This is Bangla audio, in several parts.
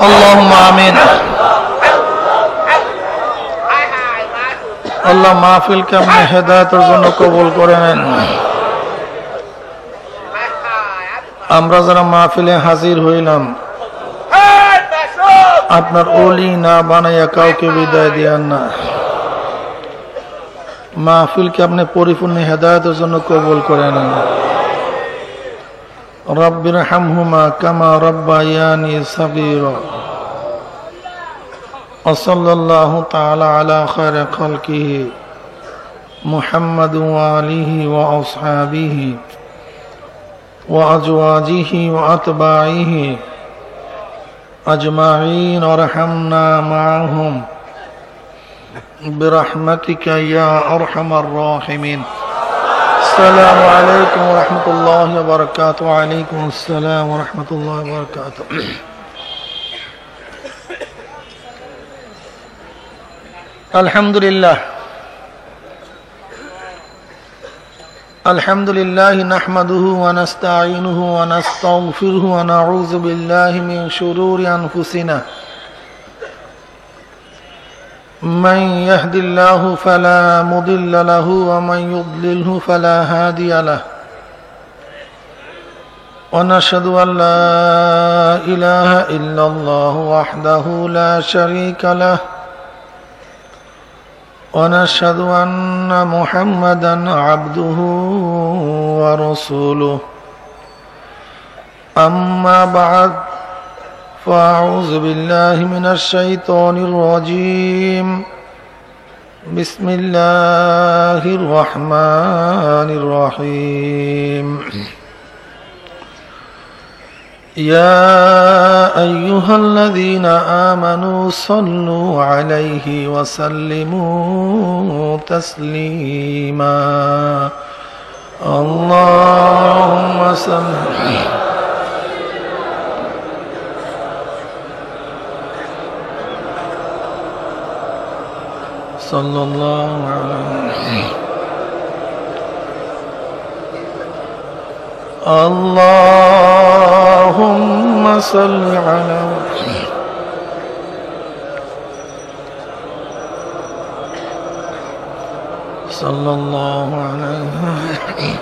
আল্লাহুম্মা আমিন। আল্লাহ মাহফিলকে আপনি হেদায়েতের জন্য কবুল করে নেন। আমরা যারা মাহফিলে হাজির হইলাম, আপনার ওলি না বানাইয়া কাউকে বিদায় দিয়ান না। মাহফিলকে আপনি পরিপূর্ণ হেদায়েতের জন্য কবুল করে নেন। রব্বিরহামহুমা কামা রাব্বায়ানি সাগীরা। ওয়াসাল্লাল্লাহু তাআলা আলা খায়রি খালকিহি মুহাম্মাদ ওয়া আলিহি ওয়া আসহাবিহি ওয়া আজওয়াজিহি ওয়া আতবাইহি আজমাইন ওয়ারহামনা মাআহুম বিরহমাতিকা ইয়া আরহামার রাহিমিন। السلام عليكم ورحمة الله وبركاته. وعليكم السلام ورحمة الله وبركاته. الحمد لله الحمد لله نحمده ونستعينه ونستغفره ونعوذ بالله من شرور أنفسنا. من يهد الله فلا مضل له ومن يضلله فلا هادي له. ونشهد أن لا إله إلا الله وحده لا شريك له. ونشهد أن محمدا عبده ورسوله. أما بعد فأعوذ بالله من الشيطان الرجيم. بسم الله الرحمن الرحيم. يا أيها الذين آمنوا صلوا عليه وسلموا تسليما. اللهم صل صلى الله عليه اللهم صل على صلى الله عليه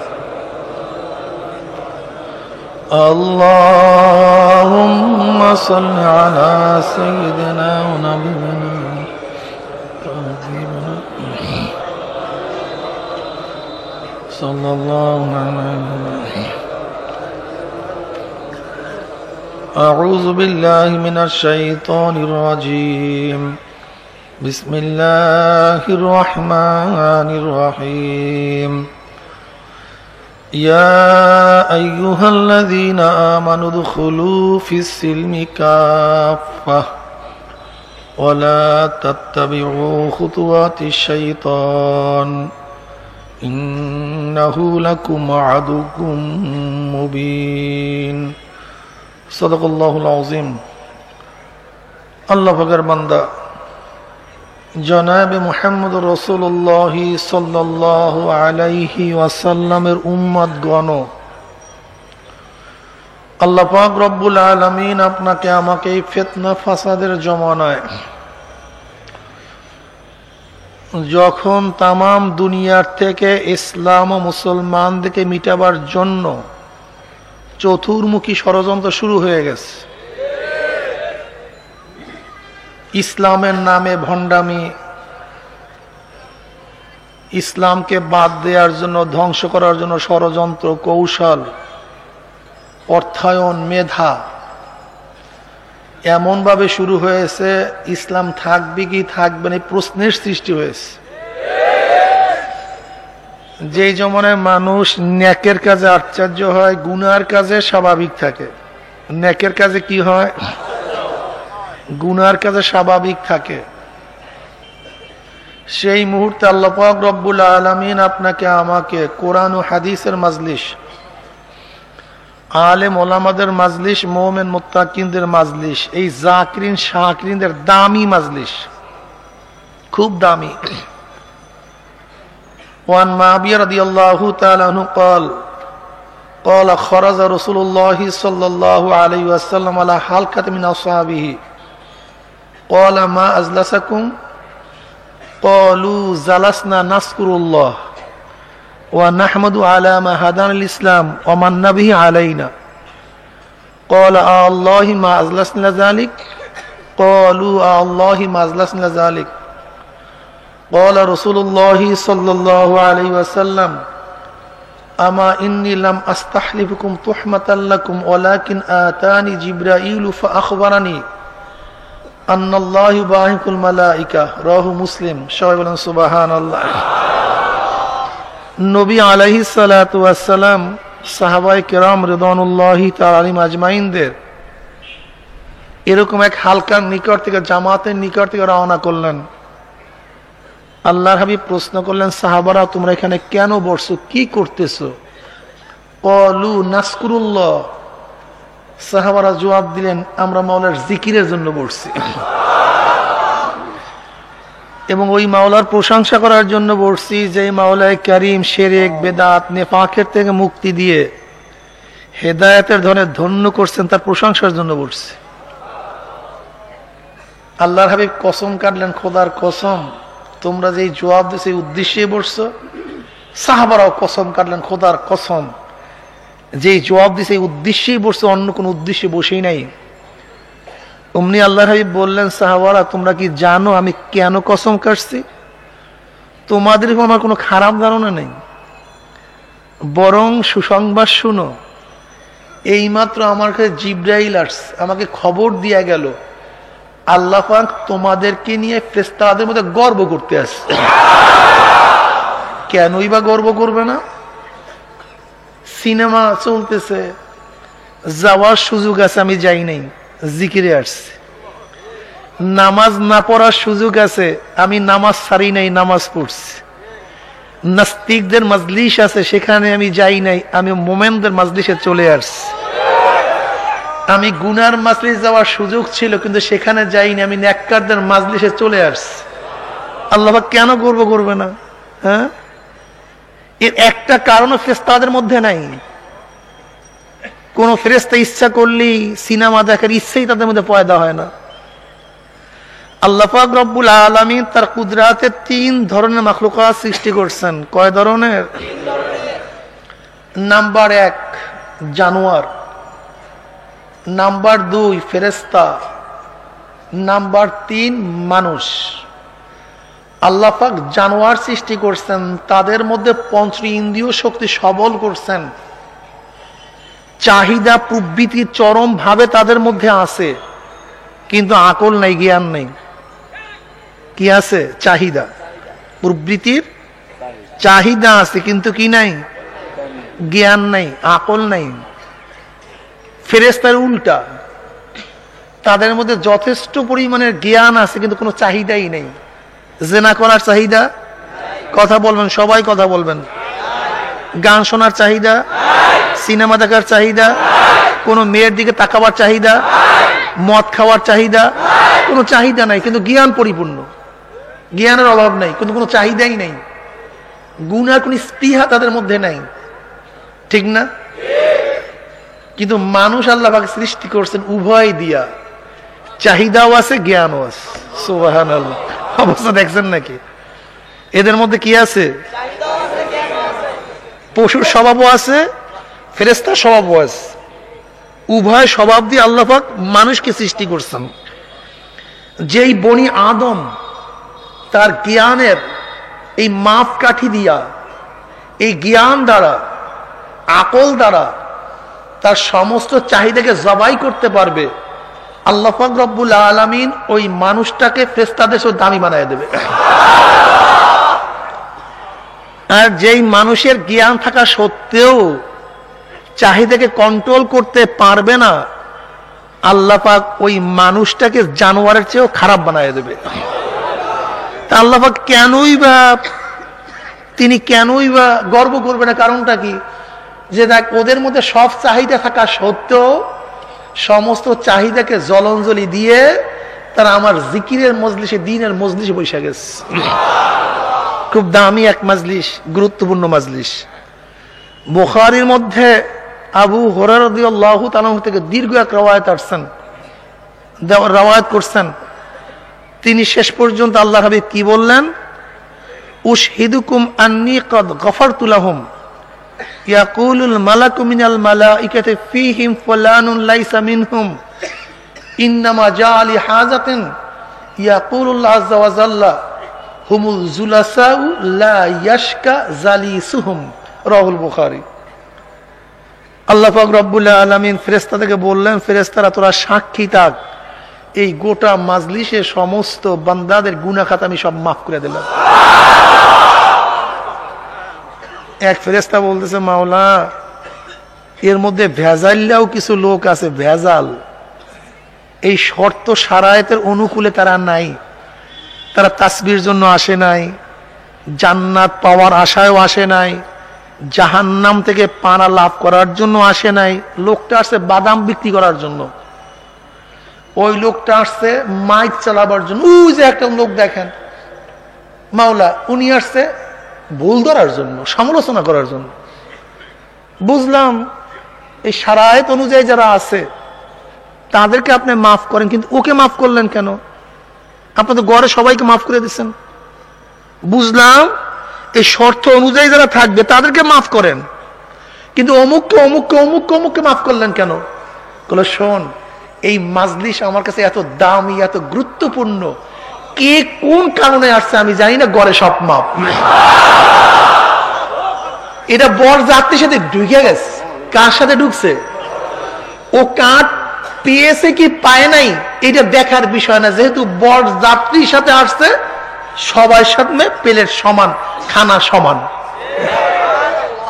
اللهم صل على سيدنا ونبينا صلى الله عليه وسلم. أعوذ بالله من الشيطان الرجيم. بسم الله الرحمن الرحيم. يا أيها الذين آمنوا ادخلوا في السلم كافة ولا تتبعوا خطوات الشيطان إنه لكم عدو مبين. صدق الله العظيم. আল্লাহ পাকের বান্দা জনাবে মুহাম্মদ রাসূলুল্লাহ সাল্লাল্লাহু আলাইহি ওয়াসাল্লামের উম্মতগণ, আল্লাহ পাক রব্বুল আলামিন আপনাকে আমাকে এই ফিতনা ফাসাদের জমানায় যখন তামাম দুনিয়ার থেকে ইসলাম ও মুসলমানদেরকে মিটাবার জন্য চতুর্মুখী ষড়যন্ত্র শুরু হয়ে গেছে, ইসলামের নামে ভণ্ডামি, ইসলামকে বাদ দেওয়ার জন্য, ধ্বংস করার জন্য ষড়যন্ত্র, কৌশল, অর্থায়ন, মেধা এমন ভাবে শুরু হয়েছে, ইসলাম থাকবে কি থাকবে না প্রশ্নের সৃষ্টি হয়েছে। যে জমানায় মানুষ নেকের কাজে আশ্চর্য হয়, গুনার কাজে স্বাভাবিক থাকে। নেকের কাজে কি হয়? গুনার কাজে স্বাভাবিক থাকে। সেই মুহূর্তে আল্লাহ পাক রব্বুল আলামিন আপনাকে আমাকে কোরআন ও হাদিসের মাজলিস, আলেম ওলামাদের মাজলিস, মুমিন মুত্তাকিনদের মাজলিস, এই জাকিরিন শাকিরিনদের দামি মাজলিস, খুব দামি। ওয়ান মাবিয়া রাদিয়াল্লাহু তাআলা আনহু قال قال خرج رسول الله صلى الله عليه وسلم على حلقة من أصحابه قال ما أجلسكم قالوا جلسنا نذكر الله ونحمد على ما هدانا الإسلام ومن به علينا قال الله ما أجلسنا ذلك قالوا الله ما أجلسنا ذلك قال رسول الله صلى الله عليه وسلم أما إني لم أستحلفكم تحمة لكم ولكن آتاني جبرائيل فأخبرني أن الله يباهك الملائكة رواه مسلم شعب سبحان الله নবী আলাইহিস সালাতু ওয়াস সালাম সাহাবায়ে কেরাম রিদওয়ানুল্লাহি তাআলা আলাইহিম আজমাইনদের এরকম এক হালকার নিকট থেকে, জামাতের নিকট থেকে রওনা করলেন। আল্লাহর হাবিব প্রশ্ন করলেন, সাহাবারা তোমরা এখানে কেন বসছো, কি করতেছো? ক্বালু নাসকুরুল্লাহ, সাহাবারা জবাব দিলেন, আমরা মাওলার জিকিরের জন্য বসছি এবং ওই মাওলার প্রশংসা করার জন্য বসছি, যে মাওলায়ে কারীম শিরক বেদাত নেফাকের থেকে মুক্তি দিয়ে হেদায়েতের ধনে ধন্য করছেন, তার প্রশংসার জন্য বসছি। আল্লাহর হাবিব কসম কাটলেন, খোদার কসম তোমরা যেই জবাব দিয়েছো এই উদ্দেশ্যে বসছো। সাহাবারাও কসম কাটলেন, খোদার কসম যেই জবাব দিয়েছে এই উদ্দেশ্যেই বসছো, অন্য কোনো উদ্দেশ্যে বসেই নাই। অমনি আল্লাহর হাবিব বললেন, সাহাবারা তোমরা কি জানো আমি কেন কসম কাটছি? তোমাদের আমার কোনো খারাপ ধারণা নেই, বরং সুসংবাদ শুনো। এইমাত্র আমার কাছে জিবরাইল আসছে, আমাকে খবর দিয়া গেল আল্লাহ পাক তোমাদেরকে নিয়ে ফেরেশতাদের মধ্যে গর্ব করতে আসছে। কেনই বা গর্ব করবে না? সিনেমা চলতেছে, যাওয়ার সুযোগ আছে, আমি যাই নাই, জিকিরে আসছে। নামাজ না পড়ার সুযোগ আছে, আমি নামাজ ছাড়ি নাই, নামাজ পড়ছি। নাস্তিকদের মাজলিস আছে, সেখানে আমি যাই নাই, আমি মোমেনদের মাজলিসে চলে আসছি। আমি গুনার মাজলিস যাওয়ার সুযোগ ছিল, কিন্তু সেখানে যাইনি, আমি নেককারদের মাজলিসে চলে আসছি। আল্লাহ পাক কেন গর্ব করবে না? হ্যাঁ, এর একটা কারণও ফেরেশতাদের মধ্যে নাই। কোন ফেরেশতা ইচ্ছা করলেই সিনেমা দেখার ইচ্ছেই তাদের মধ্যে পয়দা হয় না। আল্লাহ পাক রব্বুল আলামিন তার কুদরাতে 3 ধরনের মাখলুকাত সৃষ্টি করছেন। কয় ধরনের? নাম্বার 1 জানোয়ার, নাম্বার 2 ফেরেশতা, নাম্বার 3 মানুষ। আল্লাহ পাক জানোয়ার সৃষ্টি করছেন, তাদের মধ্যে পঞ্চ ইন্দ্রিয় শক্তি সবল করছেন, চাহিদা প্রবৃত্তি চরম ভাবে তাদের মধ্যে আছে, কিন্তু আকল নাই, জ্ঞান নেই। কি আছে? চাহিদা, প্রবৃত্তির চাহিদা আছে, কিন্তু কি নাই? জ্ঞান নাই, আকল নাই। ফেরেশতার উল্টা, তাদের মধ্যে যথেষ্ট পরিমাণের জ্ঞান আছে, কিন্তু কোনো চাহিদাই নেই। জেনা করার চাহিদা, কথা বলবেন, সবাই কথা বলবেন। গান শোনার চাহিদা, সিনেমা দেখার চাহিদা, কোনো মেয়ের দিকে তাকাবার চাহিদা, মদ খাওয়ার চাহিদা, কোনো চাহিদা নাই, কিন্তু জ্ঞান পরিপূর্ণ। জ্ঞানের অভাব নাই, কিন্তু কোনো চাহিদাই নাই। গুনার কোন স্পৃহা তাদের মধ্যে নাই, ঠিক না? কিন্তু মানুষ আল্লাহ পাক সৃষ্টি করছেন উভয় দিয়া, চাহিদাও আছে, জ্ঞানও আছে। সুবহানাল্লাহ, অবস্থা দেখছেন নাকি? এদের মধ্যে কি আছে? পশুর স্বভাবও আছে, ফেরেশতার স্বভাবও আছে। উভয় স্বভাব দিয়ে আল্লাহ পাক মানুষকে সৃষ্টি করছেন। যেই বনি আদম তার জ্ঞানের এই মাপকাঠি দিয়া, এই জ্ঞান দ্বারা, আকল দ্বারা তার সমস্ত চাহিদাকে জবাই করতে পারবে, আল্লাহ পাক রব্বুল আলামিন ওই মানুষটাকে ফেরেশতাদের চেয়ে দামি বানায় দেবে। আর যেই মানুষের জ্ঞান থাকা সত্ত্বেও চাহিদাকে কন্ট্রোল করতে পারবে না, আল্লাহ পাক ওই মানুষটাকে জানোয়ারের চেয়েও খারাপ বানায় দেবে। তা আল্লাহ পাক কেনই বা গর্ব করবে না? কারণটা কি? যে দেখ ওদের মধ্যে সব চাহিদা থাকা সত্ত্বেও সমস্ত চাহিদাকে জলাঞ্জলি দিয়ে তারা আমার জিকিরের মজলিসে, দিনের মজলিসে বসে গেছে। খুব দামি এক মজলিস, গুরুত্বপূর্ণ মজলিস। বুখারীর মধ্যে আবু হুরায়রা রাদিয়াল্লাহু তাআলা থেকে দীর্ঘ এক রওয়ায়াত আসছেন, রওয়ায়াত করছেন। তিনি শেষ পর্যন্ত আল্লাহর হাবিব কি বললেন? উশহিদুকুম আন্নী ক্বাদ গফারতু লাহুম ইয়াকুলুল মালাকু মিনাল মালাইকাতি ফীহিম ফুলানুন লাইসা মিনহুম ইন্নামা জাআলি হাজাতিন ইয়াকুলুল্লাহু আযজা ওয়া জাল্লা হুমুল জুলাসাউ লা ইয়াশকা জালিসুহুম। রাহুল বুখারী। আল্লাহ পাক রব্বুল আলামিন ফেরেশতাদেরকে বললেন, ফেরেশতারা তোরা সাক্ষী থাক, এই গোটা মাজলিসে সমস্ত বান্দাদের গুনাহ খাতা আমি সব মাফ করে দিলাম। এক ফেরেশতা বলতেছে, মাওলা এর মধ্যে ভেজাল্লাও কিছু লোক আছে, ভেজাল। এই শর্ত শারায়েতের অনুকূলে তারা নাই, তারা তাসবির জন্য আসে নাই, জান্নাত পাওয়ার আশায়ও আসে নাই, জাহান্নাম থেকে পানা লাভ করার জন্য আসে নাই। লোকটা আসছে বাদাম বিক্রি করার জন্য, ওই লোকটা আসছে মাইক চালাবার জন্য। ওই যে একটা লোক দেখেন মাওলা, উনি আসছে ভুল ধরার জন্য, সমালোচনা করার জন্য। বুঝলাম এই শারায়েত অনুযায়ী যারা আছে তাদেরকে আপনি মাফ করেন, কিন্তু ওকে মাফ করলেন কেন? আপনি তো গড়ে সবাইকে মাফ করে দিচ্ছেন। বুঝলাম এই শর্ত অনুযায়ী যারা থাকবে তাদেরকে মাফ করেন, কিন্তু অমুককে অমুককে অমুককে অমুককে মাফ করলেন কেন? বলে শোন, এই মাজলিস আমার কাছে এত দামি, এত গুরুত্বপূর্ণ, কে কোন কারণে আসছে আমি জানি না, গড়ে সব মাপ। এটা বর যাত্রীর সাথে ঢুকে গেছে। কার সাথে ঢুকছে? ও কাঠ পেয়েছে কি পায় নাই এটা দেখার বিষয় না, যেহেতু বর যাত্রীর সাথে আসছে, সবার সাথে প্লেট সমান, খানা সমান।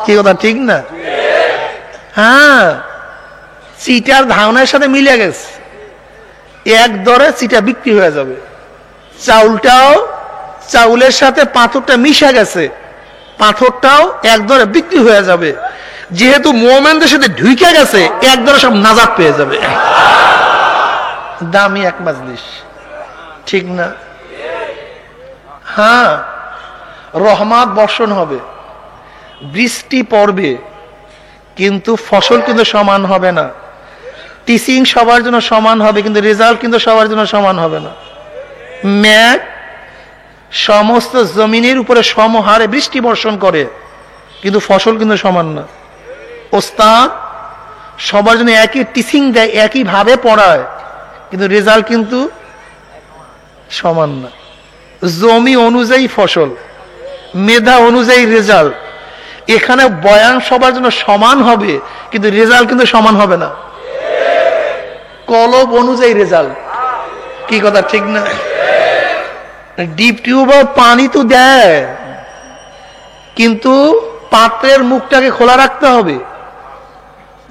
কি কথা ঠিক না? হ্যাঁ, চিটার ধারণার সাথে মিলে গেছে, এক দরে চিটা বিক্রি হয়ে যাবে। চাউলটাও, চাউলের সাথে পাথরটা মিশে গেছে, পাথরটাও এক দরে বিক্রি হয়ে যাবে। যেহেতু মুমিনদের সাথে ঢুকে গেছে, এক দরে সব নাজাত পেয়ে যাবে। দামি এক মাজলিস, ঠিক না? হ্যাঁ, রহমত বর্ষণ হবে, বৃষ্টি পড়বে, কিন্তু ফসল কিন্তু সমান হবে না। টিচিং সবার জন্য সমান হবে, কিন্তু রেজাল্ট কিন্তু সবার জন্য সমান হবে না। মেঘ সমস্ত জমিনের উপরে সমহারে বৃষ্টি বর্ষণ করে, কিন্তু ফসল কিন্তু সমান না। ওস্তাদ সবার জন্য একই টিচিং দেয়, একই ভাবে পড়ায়, কিন্তু রেজাল্ট কিন্তু সমান না। জমি অনুযায়ী ফসল, মেধা অনুযায়ী রেজাল্ট। এখানে বয়ান সবার জন্য সমান হবে, কিন্তু রেজাল্ট কিন্তু সমান হবে না। কলব অনুযায়ী রেজাল্ট। কি কথা ঠিক না? ডিপ টিউবার পানি তো দেয়, কিন্তু পাত্রের মুখটাকে খোলা রাখতে হবে।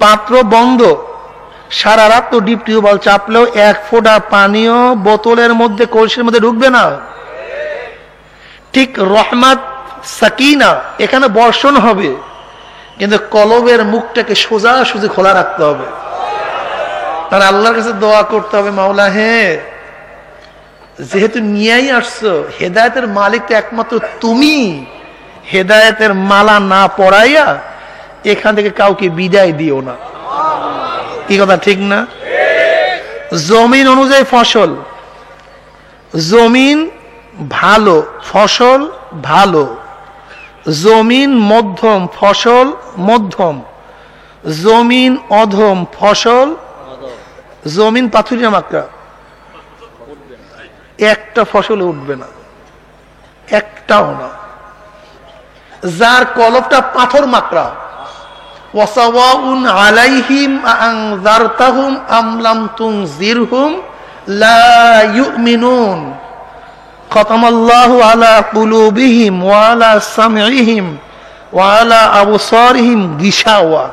পাত্র বন্ধ, সারা রাত তো ডিপ টিউবওয়েল চাপলেও এক ফোঁটা পানিও বোতলের মধ্যে, কলসির মধ্যে ঢুকবে না। ঠিক রহমত সাকিনা এখানে বর্ষণ হবে, কিন্তু কলবের মুখটাকে সোজাসুজি খোলা রাখতে হবে। তার আল্লাহর কাছে দোয়া করতে হবে, মাওলা হ্যাঁ, যেহেতু নিয়েই আসছো, হেদায়েতের মালিক তো একমাত্র তুমি, হেদায়েতের মালা না পড়াইয়া এখান থেকে কাউকে বিদায় দিও না। কি কথা ঠিক না? জমিন অনুযায়ী ফসল, জমিন ভালো ফসল ভালো, জমিন মধ্যম ফসল মধ্যম, জমিন অধম ফসল, জমিন পাথুরিয়া মাকড়া, একটা ফসল উঠবে না, একটাও না। যার কলবটা পাথর মাকড়া, ওয়াসাওয়াউন আলাইহিম আনযারতাহুম আম লাম তুনজিরহুম লা ইউমিনুন খাতামাল্লাহু আলা কুলুবিহিম ওয়া আলা সামঈহিম ওয়া আলা আবসারিহিম গিশাওয়া।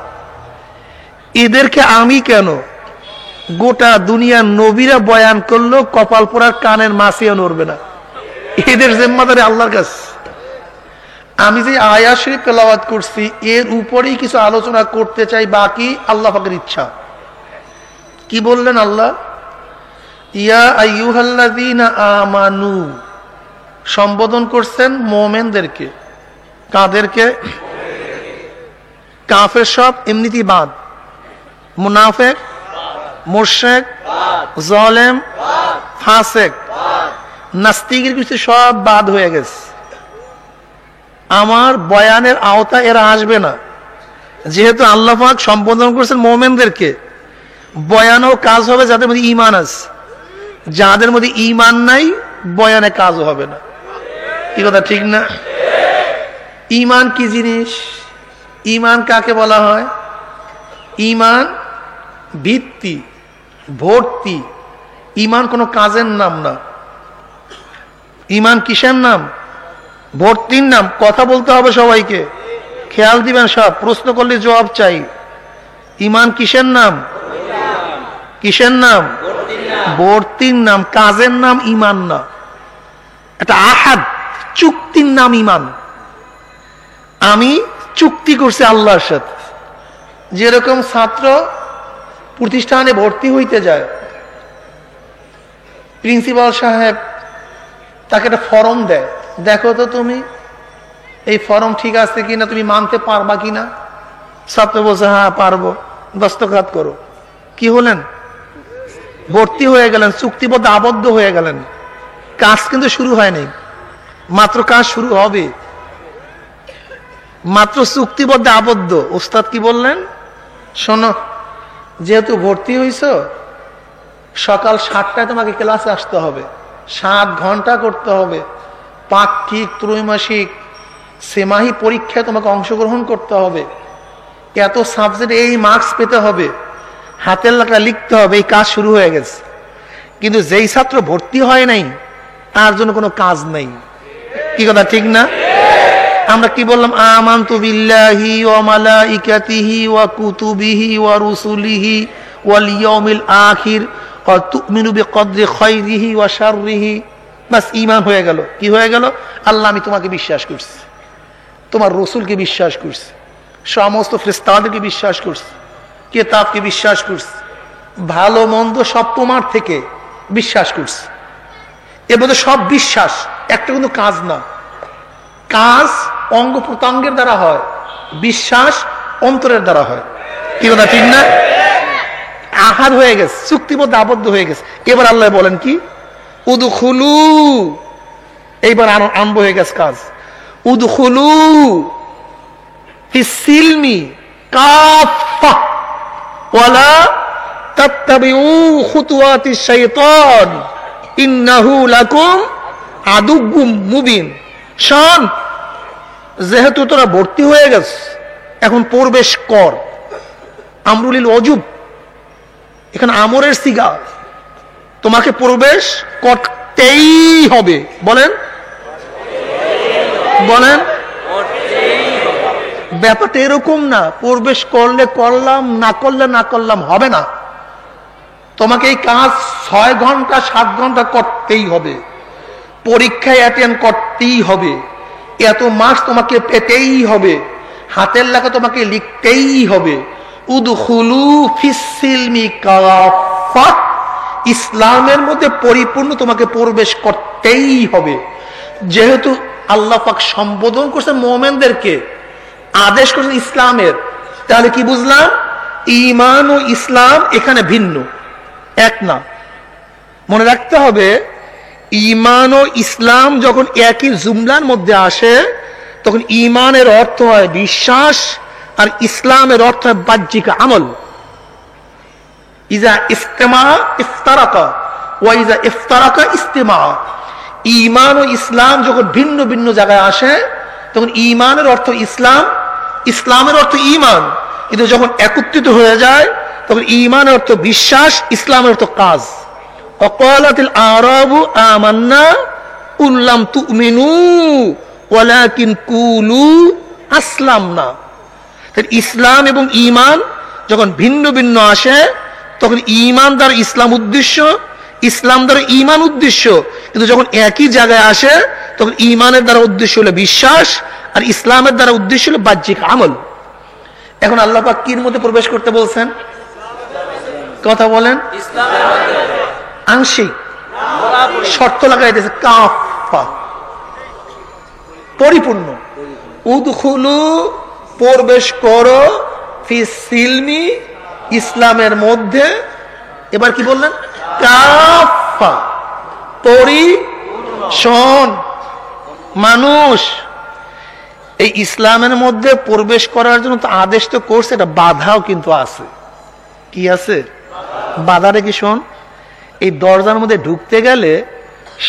এদেরকে আমি কেন, গোটা দুনিয়ার নবীরা বয়ান করলো, কপাল পোড়ার কানের মাছিও নড়বে না। এদের জিম্মাদারি আল্লাহর কাছে। আমি যে আয়াত শরীফ তেলাওয়াত করছি এর উপরেই কিছু আলোচনা করতে চাই, বাকি আল্লাহ পাকের ইচ্ছা। কি বললেন আল্লাহ? ইয়া আইয়ুহাল্লাযীনা আমানু, সম্বোধন করছেন মুমিনদেরকে। কাদেরকে? কাফের সব এমনিতেই বাদ, মুনাফিক, মুশরিক, জালেম, ফাসিক, নাস্তিকের কিছু সব বাদ হয়ে গেছে। আমার বয়ানের আওতায় এরা আসবে না, যেহেতু আল্লাহ পাক সম্বোধন করেছেন মুমিনদেরকে। বয়ান ও কাজ হবে যাদের মধ্যে ঈমান আছে, যাদের মধ্যে ঈমান নাই বয়ানে কাজও হবে না। কি কথা ঠিক না? ঈমান কি জিনিস? ঈমান কাকে বলা হয়? ঈমান ভিত্তি, ভর্তি। ঈমান কোনো কাজের নাম না। ঈমান কিসের নাম? ভর্তির নাম। কথা বলতে হবে সবাইকে, খেয়াল দিবেন সব, প্রশ্ন করলে জবাব চাই। ঈমান কিসের নাম? কিসের নাম? ভর্তির নাম, কাজের নাম ঈমান না। এটা আহাদ, চুক্তির নাম ঈমান। আমি চুক্তি করছি আল্লাহর সাথে। যেরকম ছাত্র প্রতিষ্ঠানে ভর্তি হইতে যায়, প্রিন্সিপাল সাহেব তাকে একটা ফর্ম দেয়, দেখো তো তুমি এই ফর্ম ঠিক আছে কিনা, তুমি মানতে পারবা কিনা। ছাত্র বলছে হ্যাঁ পারবো, দস্তখত করো। কি হলেন? ভর্তি হয়ে গেলেন, চুক্তিবদ্ধ আবদ্ধ হয়ে গেলেন। কাজ কিন্তু শুরু হয়নি, মাত্র কাজ শুরু হবে, মাত্র চুক্তিবদ্ধ আবদ্ধ। ওস্তাদ কি বললেন? শোনো, যেহেতু ভর্তি হইছ, সকাল 7টায় তোমাকে ক্লাসে আসতে হবে, 7 ঘন্টা করতে হবে, পাক্ষিক, ত্রৈমাসিক, সেমাহি পরীক্ষায় তোমাকে অংশগ্রহণ করতে হবে, এত সাবজেক্ট এই মার্কস পেতে হবে, হাতের লেখা লিখতে হবে। এই কাজ শুরু হয়ে গেছে। কিন্তু যেই ছাত্র ভর্তি হয় নাই তার জন্য কোনো কাজ নেই। কি কথা ঠিক না? আমরা কি বললাম? আমানতু বিল্লাহি ওয়া মালাইকাতিহি ওয়া কুতুবিহি ওয়া রুসুলিহি ওয়াল ইয়াউমিল আখির ওয়া তুমিনু বিকদরি খাইরিহি ওয়া শাররিহি। বাস, ঈমান হয়ে গেল। কি হয়ে গেল? আল্লাহ আমি তোমাকে বিশ্বাস করছি, তোমার রসুলকে বিশ্বাস করছি, সমস্ত ফেরেশতাদেরকে বিশ্বাস করছি, কিতাবকে বিশ্বাস করছি, ভালো মন্দ সব তোমার থেকে বিশ্বাস করছি। এর মধ্যে সব বিশ্বাস, একটা কিন্তু কাজ না। কাজ অঙ্গ প্রত্যঙ্গের দ্বারা হয়, বিশ্বাস অন্তরের দ্বারা হয়। কি কথা ঠিক না? আহাদ হয়ে গেছে, চুক্তিবদ্ধ আবদ্ধ হয়ে গেছে। এবার আল্লাহ বলেন কি? উদখুলু, এইবার আরম্ভ হয়ে গেছে কাজ। উদখুলু ফিস সিলমি কাফা ওয়ালা তাত্তাবিউ খুতুওয়াতিশ শাইতান ইন্নাহু লাকুম আদুউম মুবিন। শোন, যেহেতু তোরা ভর্তি হয়ে গেছ, এখন প্রবেশ কর। আমরুলিল অজুব, এখানে আমরের সিগা, তোমাকে প্রবেশ করতেই হবে। বলেন বলেন, ব্যাপারটা এরকম না প্রবেশ করলে করলাম, না করলে না করলাম হবে না। তোমাকে এই কাজ 6 ঘন্টা 7 ঘন্টা করতেই হবে, পরীক্ষায় অ্যাটেন্ড করতেই হবে, এত মার্কস তোমাকে পেতেই হবে, হাতের লেখা তোমাকে লিখতেই হবে। উদখুলু ফিস সিলমি কাফা, ইসলামের মধ্যে পরিপূর্ণ তোমাকে প্রবেশ করতেই হবে। যেহেতু আল্লাহ পাক সম্বোধন করছেন মুমিনদেরকে, আদেশ করছেন ইসলামের, তাহলে কি বুঝলাম? ঈমান ও ইসলাম এখানে ভিন্ন, এক না। মনে রাখতে হবে, ঈমান ও ইসলাম যখন একই জুমলার মধ্যে আসে তখন ঈমানের অর্থ হয় বিশ্বাস, আর ইসলামের অর্থ হয় বাহ্যিক আমল। ইজা ইস্তেমা ইফতারাকা ওয়া ইজা ইফতারাকা ইস্তেমা। ঈমান ও ইসলাম যখন ভিন্ন ভিন্ন জায়গায় আসে তখন ঈমানের অর্থ ইসলাম, ইসলামের অর্থ ঈমান। কিন্তু যখন একত্রিত হয়ে যায় তখন ঈমানের অর্থ বিশ্বাস, ইসলামের অর্থ কাজ। ওয়াকালাতিল আরাবু আমান্না কুল লাম তুমিনু ওয়ালাকিন কুলু আসলামনা। ইসলাম এবং ঈমান যখন ভিন্ন ভিন্ন আসে তখন ঈমান দ্বারা ইসলাম উদ্দেশ্য, ইসলাম দ্বারা ঈমান উদ্দেশ্য। কিন্তু যখন একই জায়গায় আসে তখন ঈমানের দ্বারা উদ্দেশ্য হলো বিশ্বাস, আর ইসলামের দ্বারা উদ্দেশ্য হলো বাহ্যিক আমল। এখন আল্লাহ পাক কির মধ্যে প্রবেশ করতে বলছেন? কথা বলেন। আংশিক শর্ত লাগাই দিয়েছে, কাফা পরিপূর্ণ। উদখুলু প্রবেশ করো, ফি সিলমি ইসলামের মধ্যে। এবার কি বললেন? কাফা শোন মানুষ, এই ইসলামের মধ্যে প্রবেশ করার জন্য তো আদেশ তো করছে, এটা বাধাও কিন্তু আছে। কি আছে? বাধাটা কি? শোন, এই দরজার মধ্যে ঢুকতে গেলে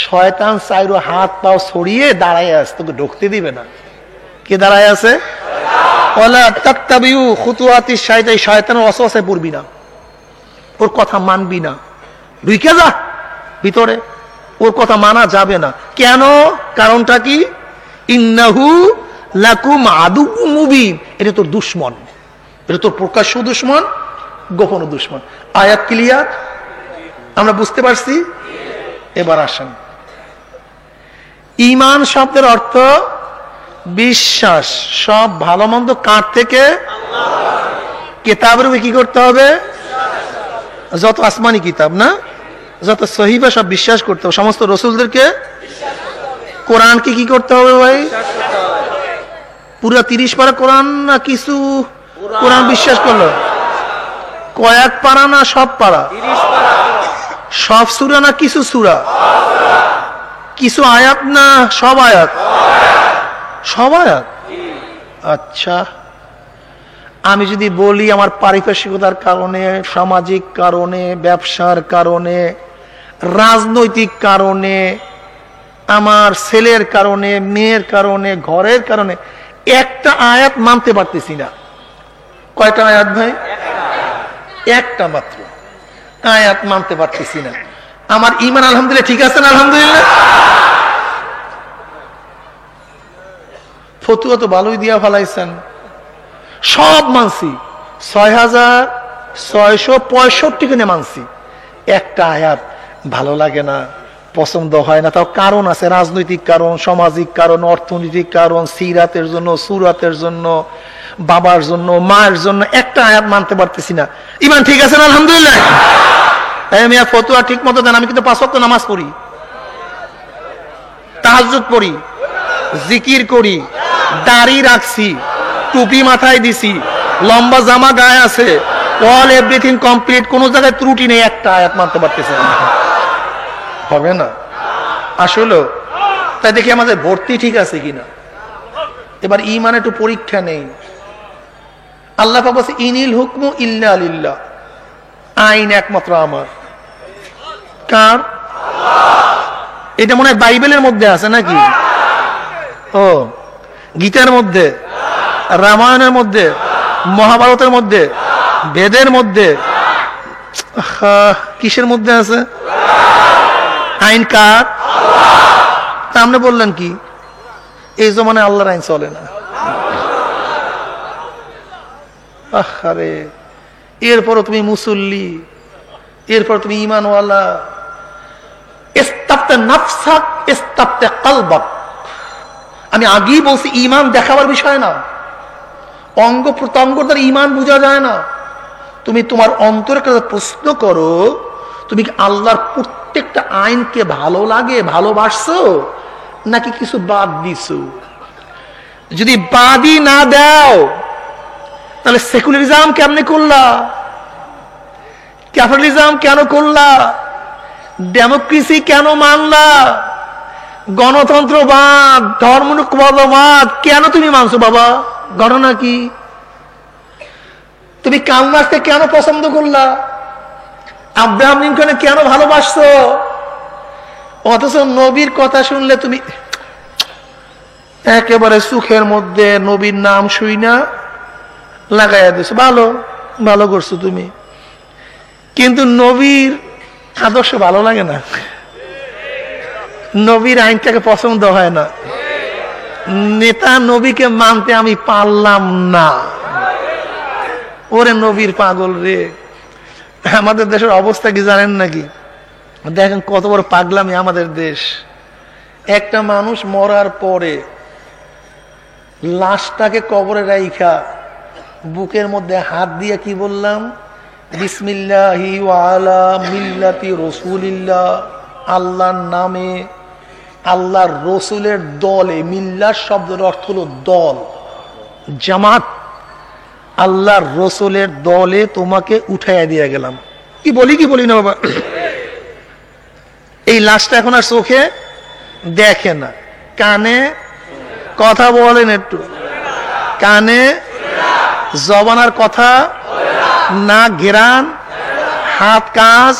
শয়তান চাইরো হাত পাও ছড়িয়ে দাঁড়ায় আছে, তোকে ঢুকতে দিবে না। কে দাঁড়ায় আছে? ওয়ালা তাত্তাবিউ খুতুওয়াতিশ শাইতান, শয়তানের ওয়াসওয়াসায় পড়বি না, ওর কথা মানবি না, ঢুকে যা ভিতরে, ওর কথা মানা যাবে না। কেন? কারণটা কি? ইন্নাহু লাকুম আদুউম মুবিন, এটা তোর দুশমন, এটা তোর প্রকাশ্য দুশমন, গোপন দুশমন। আয়াত ক্লিয়ার? আমরা বুঝতে পারছি? এবার আসেন, ঈমান শব্দের অর্থ বিশ্বাস। সব ভালো মন্দ কার থেকে? কিতাবের উপরে কি করতে হবে? যত আসমানি কিতাব না, যত সহিফা সব বিশ্বাস করতে হবে, সমস্ত রসুলদেরকে। কোরআনকে কি করতে হবে ভাই? পুরো 30 পারা কোরআন না কিছু কোরআন বিশ্বাস করলো? কয়েক পারা না সব পারা? সব সূরা না কিছু সূরা? কিছু আয়াত না সব আয়াত? সব আয়াত। আচ্ছা, আমি যদি বলি আমার পারিপার্শ্বিকতার কারণে, সামাজিক কারণে, ব্যবসার কারণে, রাজনৈতিক কারণে, আমার ছেলের কারণে, মেয়ের কারণে, ঘরের কারণে একটা আয়াত মানতে পারতেছি না। কয়টা আয়াত ভাই? একটা মাত্র আয়াত মানতে পারতেছি না। আমার ঈমান আলহামদুলিল্লাহ ঠিক আছে না? আলহামদুলিল্লাহ। ফতুয়া তো ভালোই দিয়া ফেলাইছেন, সব মানছি, 6665 কিনে মানছি, একটা আয়াত ভালো লাগে না, পছন্দ হয় না। তাও কারণ আছে, রাজনৈতিক কারণ, সামাজিক কারণ, অর্থনৈতিক কারণ, সিরাতের জন্য, সুরাতের জন্য, বাবার জন্য, মায়ের জন্য একটা আয়াত মানতে পারতেছি না। ঈমান ঠিক আছে না? আলহামদুলিল্লাহ। আমি ফতুয়া ঠিক মতো দেন, আমি কিন্তু 5 ওয়াক্ত নামাজ পড়ি, তাহাজ্জুদ পড়ি, জিকির করি, দাড়ি রাখছি, টুপি মাথায় দিছি, লম্বা জামা গায়ে আছে, অল এভরিথিং কমপ্লিট, কোন জায়গায় ত্রুটি নেই, একটা আয়াত মানতে পারতেছে না। হবে না আসলে? তাই দেখি আমাদের ভর্তি ঠিক আছে কিনা। এবার ঈমান একটু পরীক্ষা নেই। আল্লাহ পাক বলেছে ইনিল হুকমু ইল্লা লিল্লাহ, আইন একমাত্র আমার। কার? এটা মনে হয় বাইবেলের মধ্যে আছে নাকি? ও, গীতার মধ্যে, রামায়ণের মধ্যে, মহাভারতের মধ্যে, বেদের মধ্যে, কিসের মধ্যে আছে? আইন কার? আপনি বললেন কি এই জমানে আল্লাহর আইন চলে না? আরে এরপর তুমি মুসল্লি, এরপর তুমি ঈমানওয়ালা, ইস্তাফতা নাফসাক ইস্তাফতা কলবাক। আমি আগেই বলছি ঈমান দেখাবার বিষয় না, অঙ্গ প্রত্যঙ্গ দ্বারা ঈমান বোঝা যায় না। তুমি তোমার অন্তরের কাছে প্রশ্ন করো, তুমি কি আল্লাহর প্রত্যেকটা আইনকে ভালো লাগে, ভালোবাসছো, নাকি কিছু বাদ দিছো? যদি বাদই না দাও তাহলে সেকুলারিজম কেমনে করলা? ক্যাপিটালিজম কেন করলা? ডেমোক্রেসি কেন মানলা? গণতন্ত্রবাদ, ধর্মনিরপেক্ষবাদ কেন তুমি মানছো বাবা? ঘটনা কি? তুমি কার্ল মার্ক্সকে কেন পছন্দ করলা? আব্রাহাম লিঙ্কনকে কেন ভালোবাসছো? অথচ নবীর কথা শুনলে তুমি একেবারে সুখের মধ্যে নবীর নাম শুই না লাগাইয়া দিছো। ভালো ভালো করছো তুমি, কিন্তু নবীর আদর্শ ভালো লাগে না, নবীর আইনটাকে পছন্দ হয় না, নেতা নবীকে মানতে আমি পারলাম না। ওরে নবীর পাগল রে। আমাদের দেশের অবস্থা কি জানেন নাকি? দেখেন কত বড় পাগলামি আমাদের দেশ। একটা মানুষ মরার পরে লাশটাকে কবরে রাইখা বুকের মধ্যে হাত দিয়ে কি বললাম, বিসমিল্লাহি ওয়া আলা মিল্লাতি রাসূলিল্লাহ, আল্লাহর নামে আল্লাহর রসুলের দলে, মিল্লাত শব্দের অর্থ হলো দল, জামাত, আল্লাহর রসুলের দলে তোমাকে উঠাইয়া দিয়ে গেলাম। কি বলি না বাবা? এই লাশটা এখন আর চোখে দেখে না, কানে কথা বলেন একটু, কানে জবানার কথা না, ঘেরান, হাত কাজ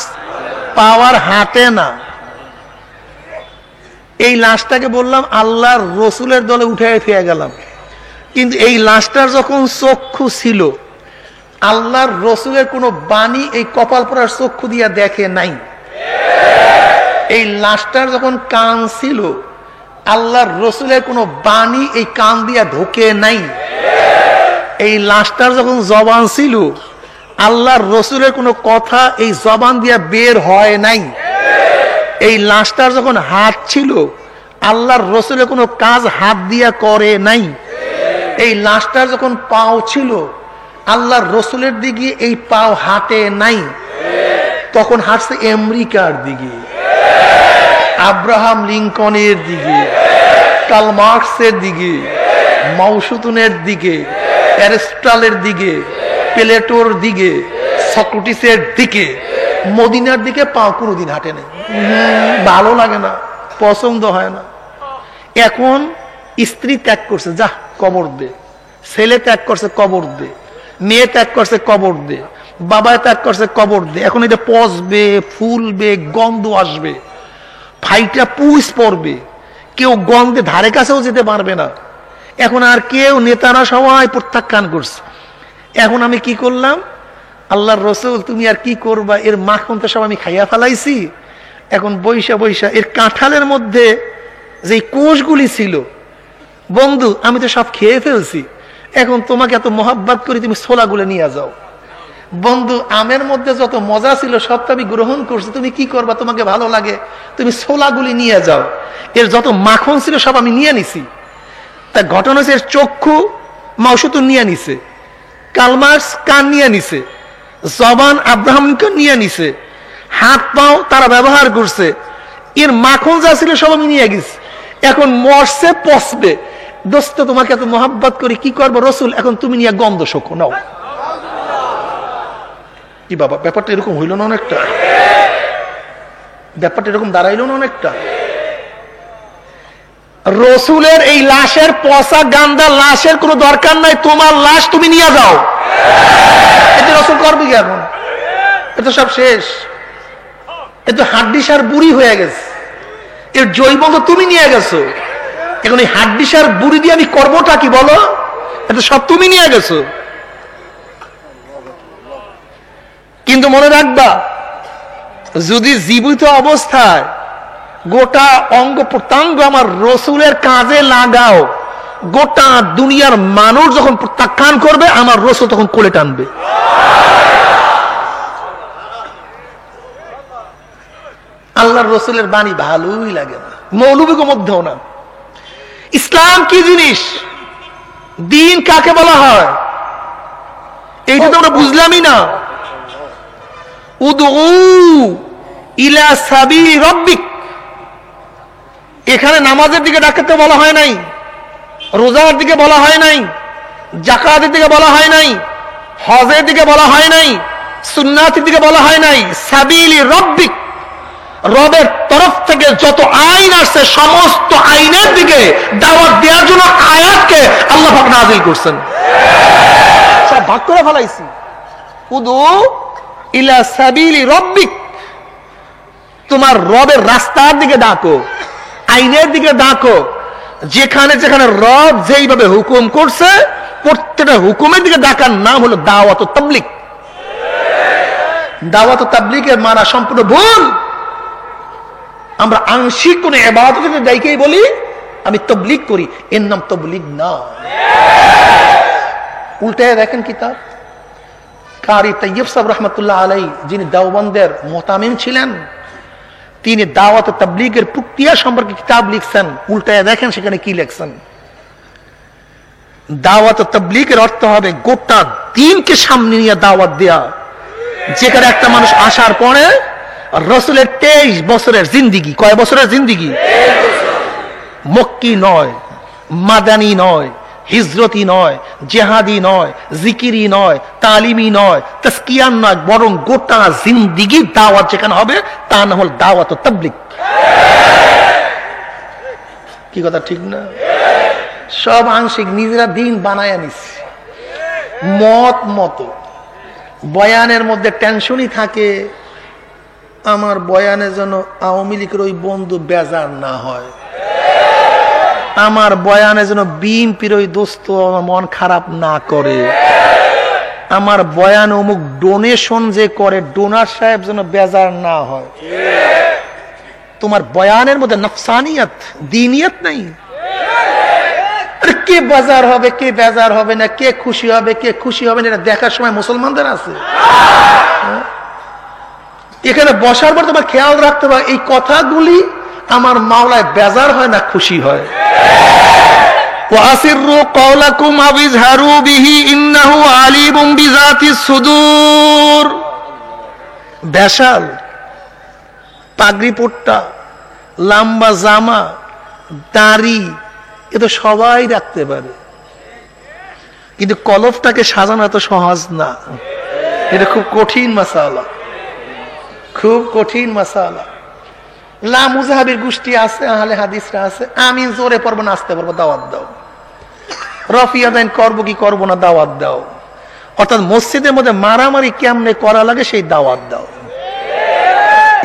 পাওয়ার হাতে না। এই লাশটাকে বললাম আল্লাহর রসুলের দলে উঠে ফিরে গেলাম। কিন্তু এই লাশটার যখন চক্ষু ছিল, আল্লাহর রসুলের কোনো বাণী এই কপাল পরার চক্ষু দিয়া দেখে নাই। এই লাশটার যখন কান ছিল, আল্লাহর রসুলের কোনো বাণী এই কান দিয়া ঢোকে নাই। এই লাশটার যখন জবান ছিল, আল্লাহর রসুলের কোনো কথা এই জবান দিয়া বের হয় নাই। এই লাশটার যখন হাত ছিল, আল্লাহর রসুলের কোনো কাজ হাত দিয়া করে নাই। এই লাশটার যখন পাও ছিল, আল্লাহর রসুলের দিকে এই পাও হাঁটে নাই, তখন হাঁটছে আমেরিকার দিকে, আব্রাহাম লিঙ্কনের দিকে, কার্ল মার্কসের দিকে, মাওসুতুনের দিকে, অ্যারিস্টটলের দিকে, প্লেটোর দিকে, সক্রেটিসের দিকে, মদিনার দিকে পাও কোনোদিন হাঁটে নাই। ভালো লাগে না, পছন্দ হয় না। এখন স্ত্রী ত্যাগ করছে, যা কবর দে, ছেলে ত্যাগ করছে কবর দে, মেয়ে ত্যাগ করছে কবর দে, বাবা ত্যাগ করছে কবর দে। এখন এটা পচবে, ফুলবে, গন্ধ আসবে, ফাইটা পুষ পড়বে, কেউ গন্ধে ধারে কাছেও যেতে পারবে না। এখন আর কেউ, নেতারা সবাই প্রত্যাখ্যান করছে। এখন আমি কি করলাম, আল্লাহর রসুল তুমি আর কি করবা, এর মাখন তো সব আমি খাইয়া ফেলাইছি। এখন বৈশা বৈশা এর কাঁঠালের মধ্যে যে কোষগুলি ছিল, বন্ধু আমি তো সব খেয়ে ফেলছি, এখন তোমাকে এত মহাব্বত করি, তুমি ছোলাগুলো নিয়ে যাও। বন্ধু আমের মধ্যে যত মজা ছিল সব তো আমি গ্রহণ করছি, তুমি কি করবা, তোমাকে ভালো লাগে, তুমি ছোলাগুলি নিয়ে যাও। এর যত মাখন ছিল সব আমি নিয়ে নিছি। তা ঘটনা হচ্ছে এর চক্ষু মাউসুত নিয়ে নিছে, কার্ল মার্কস কান নিয়ে নিছে, জবান আব্রাহাম লিঙ্কন নিয়ে নিছে, হাত পাও তারা ব্যবহার করছে, এর মাখন যা ছিল সব আমি নিয়ে গেছি। এখন মরছে, পচবে, দোস্ত তোমাকে এত মহাব্বত করি, কি করবো রসুল, এখন তুমি নিয়ে গন্ধ শোকো নাও। কি বাবা, ব্যাপারটা এরকম হইল না অনেকটা, ব্যাপারটা এরকম দাঁড়াইলো না অনেকটা। রসুলের এই লাশের পচা গান্দা লাশের কোনো দরকার নাই, তোমার লাশ তুমি নিয়ে যাও। এতে রসুল করবে কি এখন? এত সব শেষ, এত হাড্ডিসার বুড়ি হয়ে গেছে, এর জৈব তো তুমি নিয়ে গেছো। এখন এই হাড্ডিসার বুড়ি দিয়ে আমি করবোটা কি বলো? এত সব তুমি নিয়ে গেছো। কিন্তু মনে রাখবা, যদি জীবিত অবস্থায় গোটা অঙ্গ প্রত্যঙ্গ আমার রসুলের কাজে লাগাও, গোটা দুনিয়ার মানুষ যখন প্রত্যাখ্যান করবে, আমার রসুল তখন কোলে টানবে। আল্লাহর রসুলের বাণী ভালোই লাগে না, মৌলবীর মধ্যেও না। ইসলাম কি জিনিস, দিন কাকে বলা হয়, এইটা তো আমরা বুঝলামই না। উদউ ইলা সাবিলি রাব্বিক, এখানে নামাজের দিকে ডাকতে বলা হয় নাই, রোজার দিকে বলা হয় নাই, যাকাতের দিকে বলা হয় নাই, হজের দিকে বলা হয় নাই, সুন্নাতের দিকে বলা হয় নাই। সাবিলি রাব্বিক, রবের তরফ থেকে যত আইন আসছে সমস্ত আইনের দিকে দাওয়াত দেওয়ার জন্য আয়াতকে আল্লাহ পাক নাযিল করছেন। সব ভাগ করে ফেলাইছি। উদু ইলা সাবিলি রাব্বিক, তোমার রবের রাস্তার দিকে ডাকো, আইনের দিকে ডাকো। যেখানে যেখানে রব যেইভাবে হুকুম করছে, প্রত্যেকটা হুকুমের দিকে ডাকার নাম হলো দাওয়াত ও তাবলীগ। দাওয়াত ও তাবলীগের মানা সম্পূর্ণ ভুল। আমরা আংশিক কোন ইবাদতের দায়িকেই বলি আমি তাবলীগ করি, এর নাম তাবলীগ না। উল্টায় দেখেন কিতাব, কারি তাইয়্যিব সাহেব রহমাতুল্লাহ আলাইহি, যিনি দেওবন্দের মুতামিম ছিলেন, তিনি দাওয়াত ও তাবলীগের প্রক্রিয়া সম্পর্কে কিতাব লিখছেন। উল্টায় দেখেন সেখানে কি লিখছেন। দাওয়াত ও তাবলীগের অর্থ হবে গোটা দিনকে সামনে নিয়ে দাওয়াত দেয়া, যেখানে একটা মানুষ আসার পরে রাসূলের 23 বছরের জিন্দেগি, কয় বছরের জিন্দেগি, মক্কি নয়, মাদানী নয়, হিজরতি নয়, জেহাদি নয়, জিকিরি নয়, তালিমি নয়, তাসকিয়ান নয়, বরং গোটা জিন্দেগি দাওয়াত যেখানে হবে তার নাম হল দাওয়াত ও তাবলীগ। কি কথা ঠিক না? সব আংশিক, নিজেরা দিন বানায় নিচ্ছে মত মতো। বয়ানের মধ্যে টেনশনই থাকে আমার বয়ানে যেন আওয়ামী লীগের ওই বন্ধু বেজার না হয়, আমার বয়ানে যেন বিএনপির ওই দোস্ত আমার মন খারাপ না করে, আমার বয়ান অমুক ডোনেশন যে করে ডোনার সাহেব যেন বেজার না হয়। তোমার বয়ানের মধ্যে নফসানিয়ত, দ্বীনিয়ত নাই। কে বাজার হবে, কে বেজার হবে না, কে খুশি হবে, কে খুশি হবে না, এটা দেখার সময় মুসলমানদের আছে? এখানে বসার পর তোমার খেয়াল রাখতে হবে এই কথাগুলি আমার মাওলায় বেজার হয় না খুশি হয়। ওয়াসিররু কওলাকুম আও ইজহারু বিহি ইন্নাহু আলিমুম বিযাতিস সুদূর। বেশাল, পাগড়ি পট্টা, লম্বা জামা, দাড়ি, এ তো সবাই রাখতে পারে, কিন্তু কলবটাকে সাজানো এত সহজ না। এটা খুব কঠিন মাসালা, খুব কঠিন মাসালা। লা মুজাহাবির গোষ্ঠী আছে, আহলে হাদিসরা আছে, আমি জোরে পড়বো না আসতে পারবো, দাওয়াত দাও। রফিয়া দাইন করবো কি করবো না, দাওয়াত দাও। অর্থাৎ মসজিদের মধ্যে মারামারি কেমনে করা লাগে সেই দাওয়াত দাও।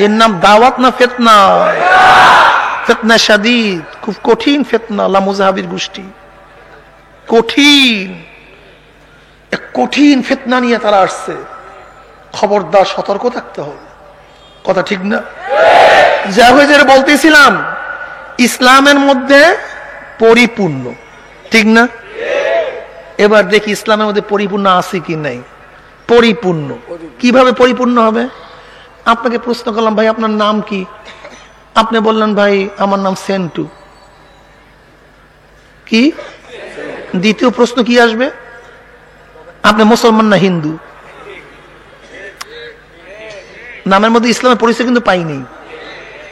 এর নাম দাওয়াত না ফিতনা? ফিতনা শাদীদ, খুব কঠিন ফিতনা। লা মুজাহাবির গোষ্ঠী কঠিন, এক কঠিন ফিতনা নিয়ে তারা আসছে। খবরদার, সতর্ক থাকতে হবে। কথা ঠিক না? যা হয়ে যেটা বলতেছিলাম, ইসলামের মধ্যে পরিপূর্ণ, ঠিক না? এবার দেখি ইসলামের মধ্যে পরিপূর্ণ আছে কি নাই। পরিপূর্ণ কিভাবে পরিপূর্ণ হবে? আপনাকে প্রশ্ন করলাম, ভাই আপনার নাম কি? আপনি বললেন, ভাই আমার নাম সেন্টু। কি দ্বিতীয় প্রশ্ন কি আসবে? আপনি মুসলমান না হিন্দু? নামের মধ্যে ইসলামের পরিচয় কিন্তু পাইনি।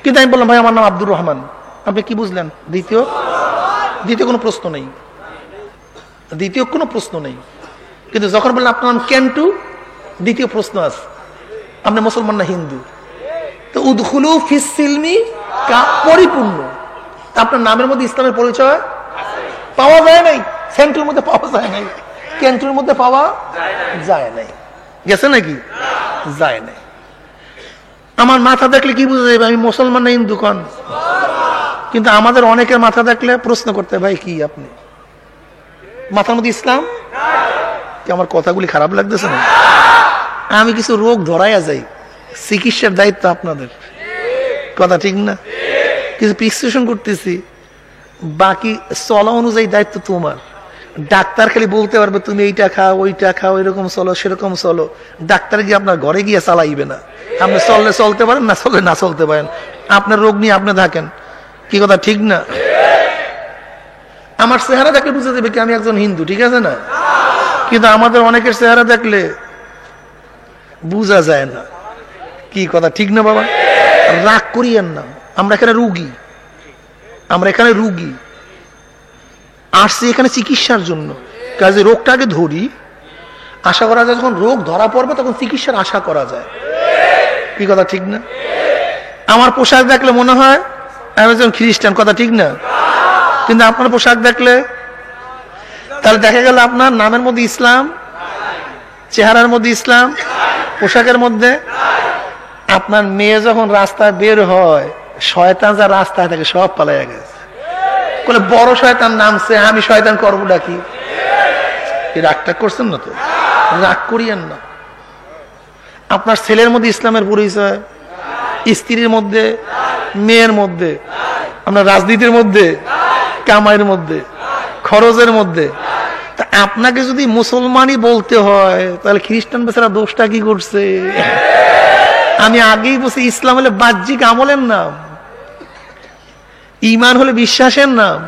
কিন্তু আমি বললাম, ভাই আমার নাম আব্দুর রহমান। আপনি কি বুঝলেন? দ্বিতীয় কোনো প্রশ্ন নেই, দ্বিতীয় কোনো প্রশ্ন নেই। কিন্তু যখন বললেন আপনার নাম কেন্টু, দ্বিতীয় প্রশ্ন আছে, আপনি মুসলমান না হিন্দু? তো উদখুলু ফিস সিলমি পরিপূর্ণ। আপনার নামের মধ্যে ইসলামের পরিচয় পাওয়া যায় নাই, সেন্টুর মধ্যে পাওয়া যায় নাই, কেন্টুর মধ্যে পাওয়া যায় নাই। গেছে নাকি? যায় নাই। আমার মাথা দেখলে কি বুঝে যাবে আমি মুসলমান না হিন্দু? কোন? কিন্তু আমাদের অনেকের মাথা দেখলে প্রশ্ন করতে, ভাই কি আপনি মাথার মধ্যে ইসলাম? কি আমার কথাগুলি খারাপ লাগতেছে না? আমি কিছু রোগ ধরাইয়া যাই, চিকিৎসার দায়িত্ব আপনাদের। কথা ঠিক না? কিছু প্রেসক্রিপশন করতেছি, বাকি চলা অনুযায়ী দায়িত্ব তোমার। ডাক্তার খালি বলতে পারবে তুমি এইটা খাও, ওইটা খাও, এরকম চলো, সেরকম চলো। ডাক্তার গিয়ে আপনার ঘরে গিয়ে চালাইবে না। আপনি চললে চলতে পারেন, না চললে না চলতে পারেন। আপনার রোগ নিয়ে আপনি থাকেন। কি কথা ঠিক না? আমার চেহারা দেখলে বুঝে যাবে কি আমি একজন হিন্দু, ঠিক আছে না? কিন্তু আমাদের অনেকের চেহারা দেখলে বুঝা যায় না। কি কথা ঠিক না বাবা? রাগ করিয়েন না, আমরা এখানে রুগী, আমরা এখানে রুগী আসছি এখানে চিকিৎসার জন্য। কাজে রোগটা আগে ধরি, আশা করা যায় যখন রোগ ধরা পড়বে তখন চিকিৎসার আশা করা যায়। কি কথা ঠিক না? আমার পোশাক দেখলে মনে হয় আমি একজন খ্রিস্টান, কথা ঠিক না? কিন্তু আপনার পোশাক দেখলে, তাহলে দেখা গেল আপনার নামের মধ্যে ইসলাম, চেহারার মধ্যে ইসলাম, পোশাকের মধ্যে। আপনার মেয়ে যখন রাস্তায় বের হয়, শয়তান যা রাস্তায় থাকে সব পালাইয়া গেছে। বলে বড় শয়তান নামছে, আমি শয়তান করবো নাকি? রাগটা করছেন না তো? রাগ করিয়েন না। আপনার ছেলের মধ্যে ইসলামের পরিচয়, স্ত্রীর মধ্যে, মেয়ের মধ্যে, আপনার রাজনীতির মধ্যে, কামাইয়ের মধ্যে, খরচের মধ্যে। তা আপনাকে যদি মুসলমানই বলতে হয়, তাহলে খ্রিস্টান বেচারা দোষটা কি করছে? আমি আগেই বলছি, ইসলাম হলে বাহ্যিক আমলের নাম, ঈমান হলে বিশ্বাসের নাম।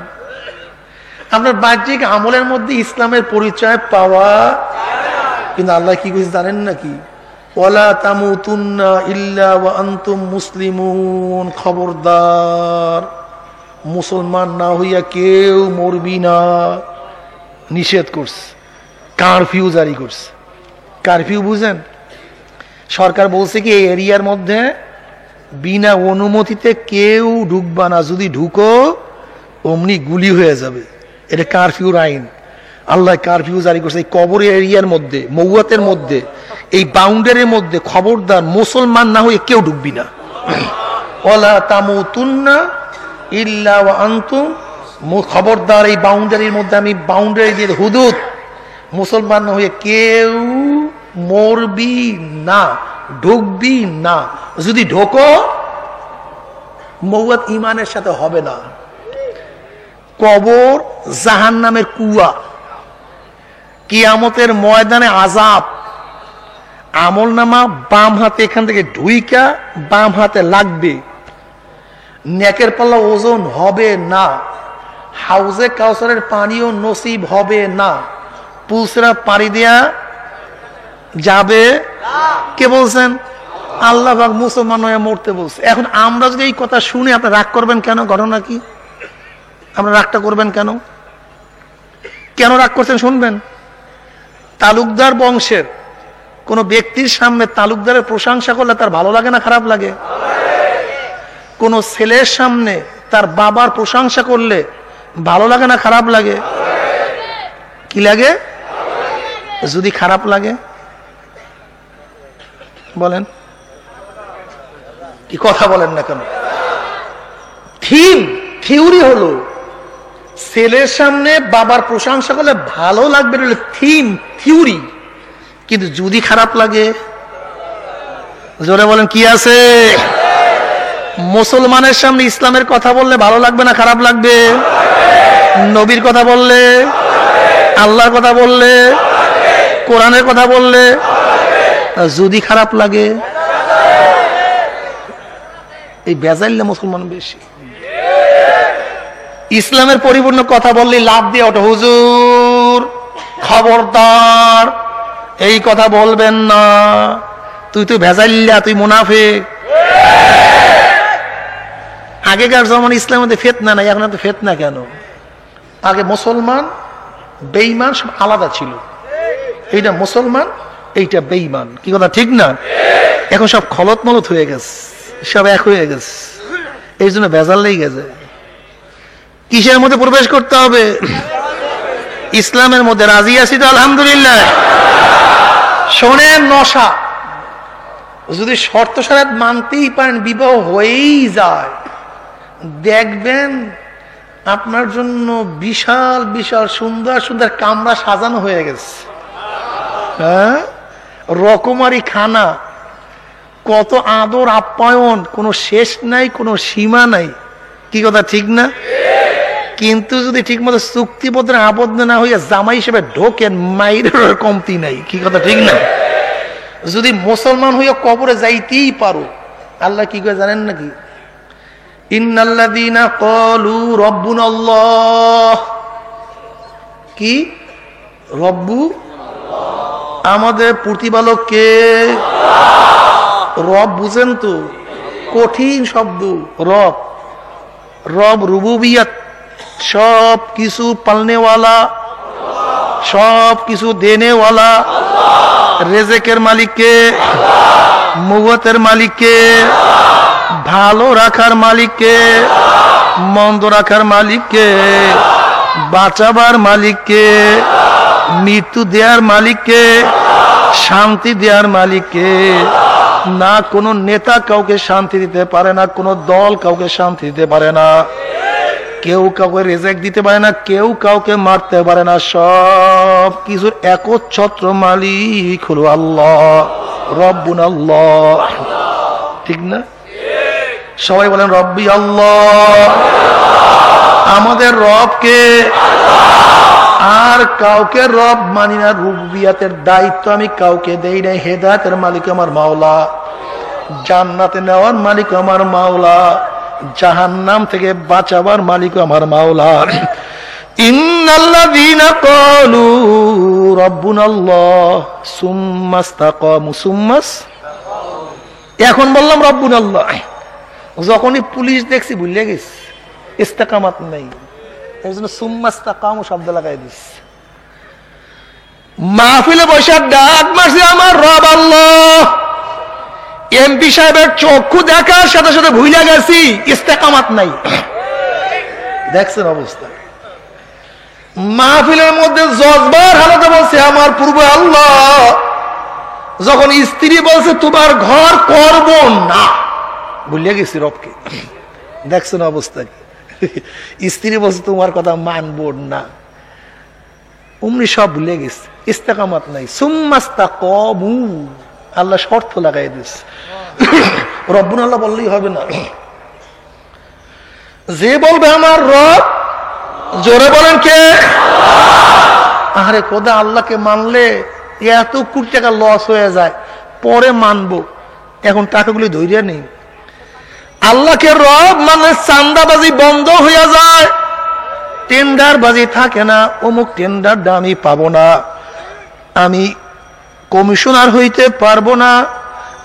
আপনার বাহ্যিক আমলের মধ্যে ইসলামের পরিচয় পাওয়া, কিন্তু আল্লাহ কি কইছে জানেন নাকি? ওয়ালা তামুতুন্না ইল্লা ওয়া আনতুম মুসলিমুন, খবরদার মুসলমান না হইয়া কেউ মরবি না, নিষেধ করছে, কারফিউ জারি করছে। কারফিউ বুঝেন? সরকার বলছে কি এই এরিয়ার মধ্যে বিনা অনুমতিতে কেউ ঢুকবা না, যদি ঢুকো অমনি গুলি হয়ে যাবে। এটা কারফিউর আইন। আল্লাহ কারফিউ জারি করছে এই কবর এরিয়ার মধ্যে, মৌয়াতের মধ্যে, এই বাউন্ডারির মধ্যে খবরদার মুসলমান না হয়ে কেউ ঢুকবি না। ওয়ালা তামুতুন্না ইল্লা ওয়া আনতুম, খবরদার এই বাউন্ডারির মধ্যে, আমি বাউন্ডারি দিয়ে হুদুদ, মুসলমান না হয়ে কেউ মরবি না, ঢুকবি না, যদি ঢোকো মৌয়াত ইমানের সাথে হবে না। কবর জাহান্নামের কুয়া, কিয়ামতের ময়দানে আযাব। আমল নামা বাম হাতে এখান থেকে ঢুইকা বাম হাতে লাগবে, নেকের পাল্লা ওজন হবে না, হাউজে কাউসারের পানিও নসিব হবে না, পুলসিরাত পাড়ি দেয়া যাবে। কে বলছেন? আল্লাহ পাক মুসলমান হয়ে মরতে বলছে। এখন আমরা যদি এই কথা শুনে আপনি রাগ করবেন কেন? ঘটনা কি? আমরা রাগটা করবেন কেন? কেন রাগ করছেন শুনবেন। তালুকদার বংশের কোন ব্যক্তির সামনে তালুকদারের প্রশংসা করলে তার ভালো লাগে না খারাপ লাগে? কোন ছেলের সামনে তার বাবার প্রশংসা করলে ভালো লাগে না খারাপ লাগে? কি লাগে? যদি খারাপ লাগে বলেন, কি কথা বলেন না কেন? থিওরি হলো ছেলের সামনে বাবার প্রশংসা করলে ভালো লাগবে, থিওরি। কিন্তু যদি খারাপ লাগে, জোরে বলেন কি আছে? মুসলমানের সামনে ইসলামের কথা বললে ভালো লাগবে না খারাপ লাগবে? নবীর কথা বললে, আল্লাহর কথা বললে, কোরআনের কথা বললে যদি খারাপ লাগে, এই বেজাইলে মুসলমান বেশি। ইসলামের পরিপূর্ণ কথা বললে লাভ দিয়ে ওঠে, হুজুর খবরদার এই কথা বলবেন না, তুই তো ভেজাইল্লা, তুই মুনাফিক। আগেকার যেমন ইসলামের মধ্যে ফিতনা নাই, এখন তো ফিতনা কেন? আগে মুসলমান বেঈমান সব আলাদা ছিল, এইটা মুসলমান এইটা বেঈমান, কি কথা ঠিক না? এখন সব খলত মলত হয়ে গেছে, সব এক হয়ে গেছে, এই জন্য ভেজাল লেগে গেছে। কিসের মধ্যে প্রবেশ করতে হবে? ইসলামের মধ্যে। রাজি আছি তো আলহামদুলিল্লাহ। শোনেন, নশা যদি শর্ত শরাত মানতেই পারেন, বিবাহ হয়েই যায়, দেখবেন আপনার জন্য বিশাল বিশাল সুন্দর সুন্দর কামরা সাজানো হয়ে গেছে। হ্যাঁ, রকমারি খানা, কত আদর আপ্যায়ন, কোনো শেষ নাই, কোনো সীমা নাই, কি কথা ঠিক না? কিন্তু যদি ঠিক মতো চুক্তিপত্রে আবদ্ধ না হইয়া জামাই হিসেবে ঢোকেন, মাইরের কমতি নাই, কি কথা ঠিক না? যদি মুসলমান হইয়া কবরে যাইতেই পারো, আল্লাহ কি করে জানেন নাকি? ইন্নাল্লাযীনা ক্বালু রাব্বুনাল্লাহ, কি রব্বু, আমাদের প্রতিপালক কে? রব বুঝেন তো, কঠিন শব্দ রব। রব রুবুবিয়ত, সব কিছু পালনেওয়ালা, সব কিছু দেনেওয়ালা। রেজেকের মালিককে, মুওয়াতের মালিককে, ভালো রাখার মালিককে, মন্দ রাখার মালিককে, বাঁচাবার মালিককে, মৃত্যু দেওয়ার মালিককে, শান্তি দেওয়ার মালিককে। না কোনো নেতা কাউকে শান্তি দিতে পারে না, কোনো দল কাউকে শান্তি দিতে পারে না, কেউ কাউকে রেজেক দিতে পারে না, কেউ কাউকে মারতে পারে না, সব কিছুর একচ্ছত্র মালিক হলো আল্লাহ, রব্বুনাল্লাহ, ঠিক না? সবাই বলেন রব্বি আল্লাহ, আমাদের রবকে। আর কাউকে রব মানি না, রুবিয়াতের দায়িত্ব আমি কাউকে দেই নাই। হেদায়েতের মালিক আমার মাওলা, জান্নাতে নেওয়ার মালিক আমার মাওলা, জাহান্নাম থেকে বাঁচাবার মালিক আমার মাওলা। ইন্নাল্লাযীনা ক্বালু রাব্বুনাল্লাহ সুম্মা ইসতাকামু এখন বললাম রাব্বুনাল্লাহ, যখনই পুলিশ দেখছি ভুলে গেছি ইস্তেকামাত নাই, এই জন্য সুম্মা ইসতাকামু শব্দ লাগাই দিস। মাহফিলে বসে ডাক মারছি আমার রব আল্লাহ, এমপি সাহেবের চক্ষু দেখার সাথে সাথে ভুলে গেছি ইস্তেকামাত নাই। দেখছেন অবস্থা। মাহফিলের মধ্যে জজবার হালাতে বলছে আমার পূর্বে আল্লাহ, যখন স্ত্রী বলছে তোমার ঘর করব না, ভুলে গেছি রবকে। দেখছেন অবস্থা কি, স্ত্রী বলছে তোমার কথা মানব না, অমনি সব ভুলে গেছে, ইস্তেকামাত নাই। সুম্মা ইসতাকামু, আল্লাহ শর্ত লাগাই দিস। রব্বুন আল্লাহ বললেই হবে না, যে বলবে আমার রব, জোরে বলেন কে? আরে খোদা, আল্লাহকে মানলে এত কোটি টাকা লস হয়ে যায়, পরে মানবো, এখন টাকাগুলি ধৈর্য নেই। আল্লাহকে রব মানে চান্দাবাজি বন্ধ হয়ে যায়, টেন্ডার বাজি থাকে না, অমুক টেন্ডারটা আমি পাবো না, আমি কমিশনার হইতে পারবো না,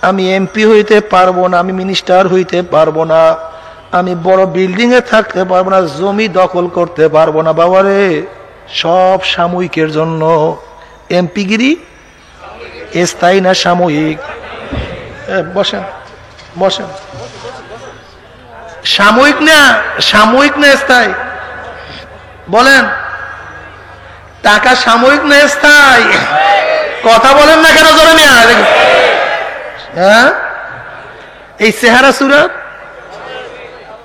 আমি এমপি হইতে পারবো না, আমি মিনিস্টার হইতে পারবো না, আমি বড় বিল্ডিং এ থাকতে পারবো না, জমি দখল করতে পারবো না। বাবারে, সব সাময়িকের জন্য। এমপিগিরি স্থায়ী না সাময়িক? বসেন বসেন। সাময়িক না, সাময়িক না স্থায়ী? বলেন, টাকা সাময়িক না স্থায়ী? কথা বলেন না কেন জোরে নিয়ে? হ্যাঁ, এই চেহারা সুরাত,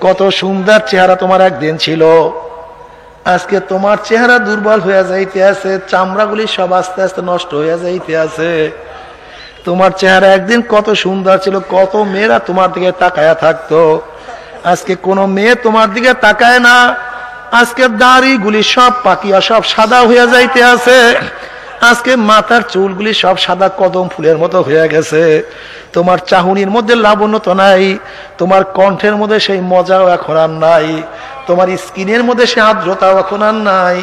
কত সুন্দর চেহারা তোমার একদিন ছিল, আজকে তোমার চেহারা দুর্বল হয়ে যাইতে আছে, চামড়াগুলি সব আস্তে আস্তে নষ্ট হয়ে যাইতে আছে। তোমার চেহারা একদিন কত সুন্দর ছিল, কত মেয়েরা তোমার দিকে তাকায়া থাকতো, আজকে কোনো মেয়ে তোমার দিকে তাকায় না। আজকে দাড়িগুলি সব পাকিয়া সব সাদা হয়ে যাইতে আছে, আজকে মাথার চুলগুলি সব সাদা কদম ফুলের মতো হয়ে গেছে। তোমার চাহনির মধ্যে লাবণ্য তো নাই, তোমার কণ্ঠের মধ্যে সেই মজাও এখন আর নাই, তোমার স্কিনের মধ্যে সে আর্দ্রতাও এখন আর নাই।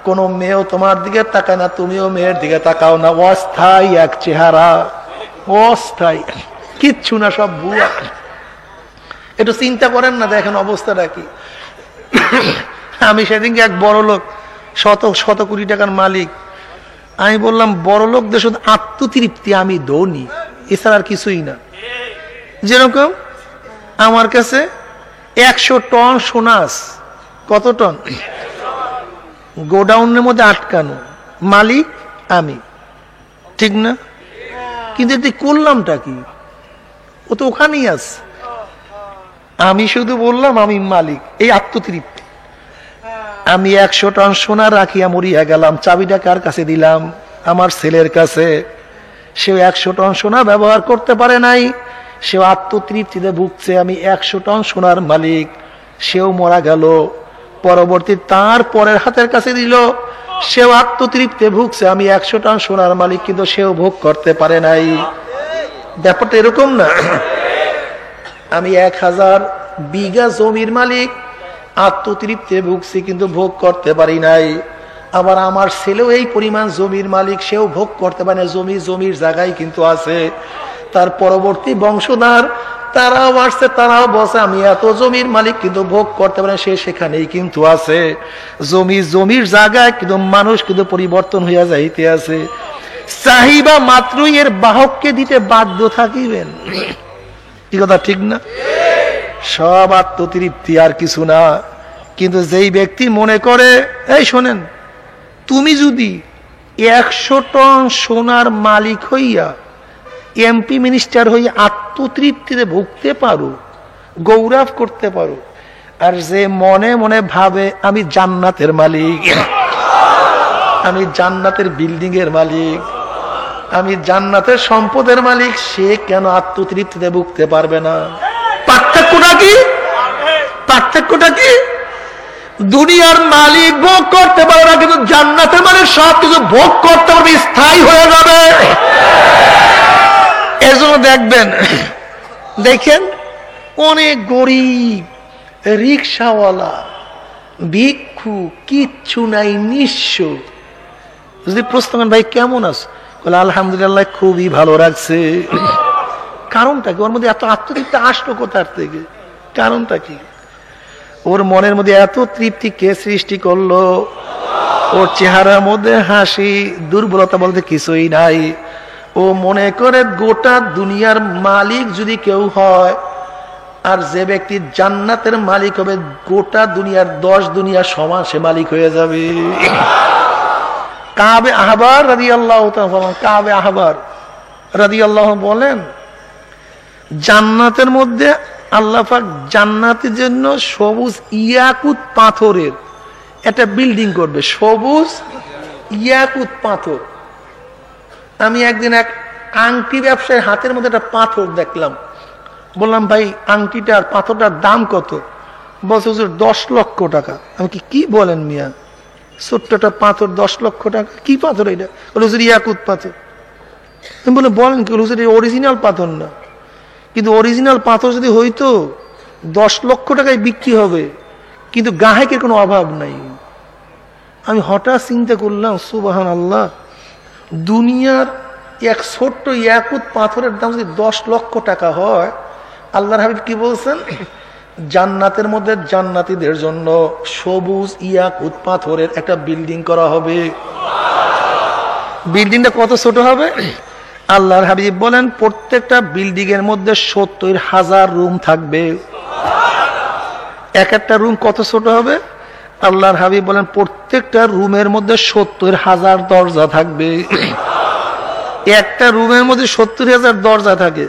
কোনো মেয়েও তোমার দিকে তাকায় না, তুমিও মেয়ের দিকে তাকাও না। অস্থায়ী এক চেহারা, অস্থায়ী, কিচ্ছু না, সব বুয়া। একটু চিন্তা করেন না, দেখেন অবস্থাটা কি। আমি সেদিনকে এক বড় লোক, শত শত কোটি টাকার মালিক, আমি বললাম বড় লোকদের শুধু আত্মতৃপ্তি, আমি দৌনি, এছাড়া আর কিছুই না। যেরকম আমার কাছে 100 টন সোনা আছে। কত টন? গোডাউনের মধ্যে আটকানো, মালিক আমি, ঠিক না? কিন্তু এতে করলামটা কি? ও তো ওখানেই আছে, আমি শুধু বললাম আমি মালিক, এই আত্মতৃপ্তি। আমি 100 টন সোনা রাখিয়া মরিয়া গেলাম, চাবিটা কার কাছে দিলাম? আমার ছেলের কাছে। সে 100 টন সোনা ব্যবহার করতে পারে নাই, সেও আত্মতৃপ্তিতে ভুগছে, আমি 100 টন সোনার মালিক। সেও মারা গেল, পরবর্তী তার পরের হাতের কাছে দিল, সেও আত্মতৃপ্তিতে ভুগছে, আমি 100 টন সোনার মালিক, কিন্তু সেও ভোগ করতে পারে নাই। ব্যাপারটা এরকম না? আমি 1000 বিঘা জমির মালিক, আত্মতৃপ্তিতে ভুগছি, কিন্তু ভোগ করতে পারি নাই। আবার আমার ছেলেও এই পরিমাণ জমির মালিক, সেও ভোগ করতে পারে না, জমির জায়গায় কিন্তু আছে। তার পরবর্তী বংশধর তারাও আসছে, তারাও বসে আমি এত জমির মালিক, কিন্তু ভোগ করতে পারে না, সে সেখানেই কিন্তু আছে। জমির জায়গায় কিন্তু মানুষ কিন্তু পরিবর্তন হইয়া যাইতে আছে। চাহিবা মাত্রই এর বাহককে দিতে বাধ্য থাকিবেন। কি কথা ঠিক না? সব আত্মতৃপ্তি, আর কিছু না। কিন্তু যেই ব্যক্তি মনে করে, এই শোনেন, তুমি যদি 100 টন সোনার মালিক হইয়া এমপি মিনিস্টার হইয়া আত্মতৃপ্তিতে ভুগতে পারো, গৌরব করতে পারো, আর যে মনে মনে ভাবে আমি জান্নাতের মালিক, আমি জান্নাতের বিল্ডিং এর মালিক, আমি জান্নাতের সম্পদের মালিক, সে কেন আত্মতৃপ্তিতে ভুগতে পারবে না? পার্থক্যটা কি? পার্থক্যটা কি? দুনিয়ার মালিক ভোগ করতে পারে না, কিন্তু জান্নাতের মালিক সব কিছু ভোগ করতে পারবে, স্থায়ী হয়ে যাবে। এজন্য দেখবেন, দেখেন অনেক গরিব রিক্সাওয়ালা, ভিক্ষু দুঃখু, কিচ্ছু নাই, নিঃস্ব। যদি প্রশ্ন করেন ভাই কেমন আছো, বলে আলহামদুলিল্লাহ খুবই ভালো রাখছে। কারণটা কি? ওর মধ্যে এত আত্মতৃপ্তি আসলো কোথার থেকে? কারণটা কি? ওর মনের মধ্যে এত তৃপ্তি কে সৃষ্টি করলো? ওর চেহারার মধ্যে হাসি, দুর্বলতা বলতে কিছুই নাই। ও মনে করে গোটা দুনিয়ার মালিক যদি কেউ হয়, আর যে ব্যক্তি জান্নাতের মালিক হবে, গোটা দুনিয়ার 10 দুনিয়ার সমান সে মালিক হয়ে যাবে। কাবে আহবার রাদিয়াল্লাহু তাআলা, কাবে আহবার রাদিয়াল্লাহু বলেন, জান্নাতের মধ্যে আল্লাহ পাক জান্নাতের জন্য সবুজ ইয়াকুত পাথরের একটা বিল্ডিং করবে, সবুজ ইয়াকুত পাথর। আমি একদিন এক আংটি ব্যবসায়ীর হাতের মধ্যে একটা পাথর দেখলাম। বললাম ভাই আংটিটার পাথরটার দাম কত? বলছে হুজুর 10 লক্ষ টাকা। আমি কি বলেন মিয়া, ছোট্টটা পাথর 10 লক্ষ টাকা? কি পাথর এটা? বলে হুজুর ইয়াকুত পাথর। আমি বলে বলেন কি? হুজুর অরিজিনাল পাথর না, কিন্তু অরিজিনাল পাথর যদি হইতো 10 লক্ষ টাকায় বিক্রি হবে, কিন্তু গ্রাহকের কোনো অভাব নাই। আমি হঠাৎ চিন্তা করলাম সুবহানাল্লাহ, দুনিয়ার এক ছোট্ট ইয়াকুত পাথরের দাম যদি 10 লক্ষ টাকা হয়, আল্লাহর হাবিব কি বলছেন? জান্নাতের মধ্যে জান্নাতীদের জন্য সবুজ ইয়াকুত পাথরের একটা বিল্ডিং করা হবে। বিল্ডিংটা কত ছোট হবে? আল্লাহর হাবিব বলেন প্রত্যেকটা বিল্ডিং এর মধ্যে 70,000 রুম থাকবে। এক একটা রুম কত ছোট হবে? আল্লাহর হাবিব বলেন প্রত্যেকটা রুমের মধ্যে 70,000 দরজা থাকবে। একটা রুমের মধ্যে 70,000 দরজা থাকে,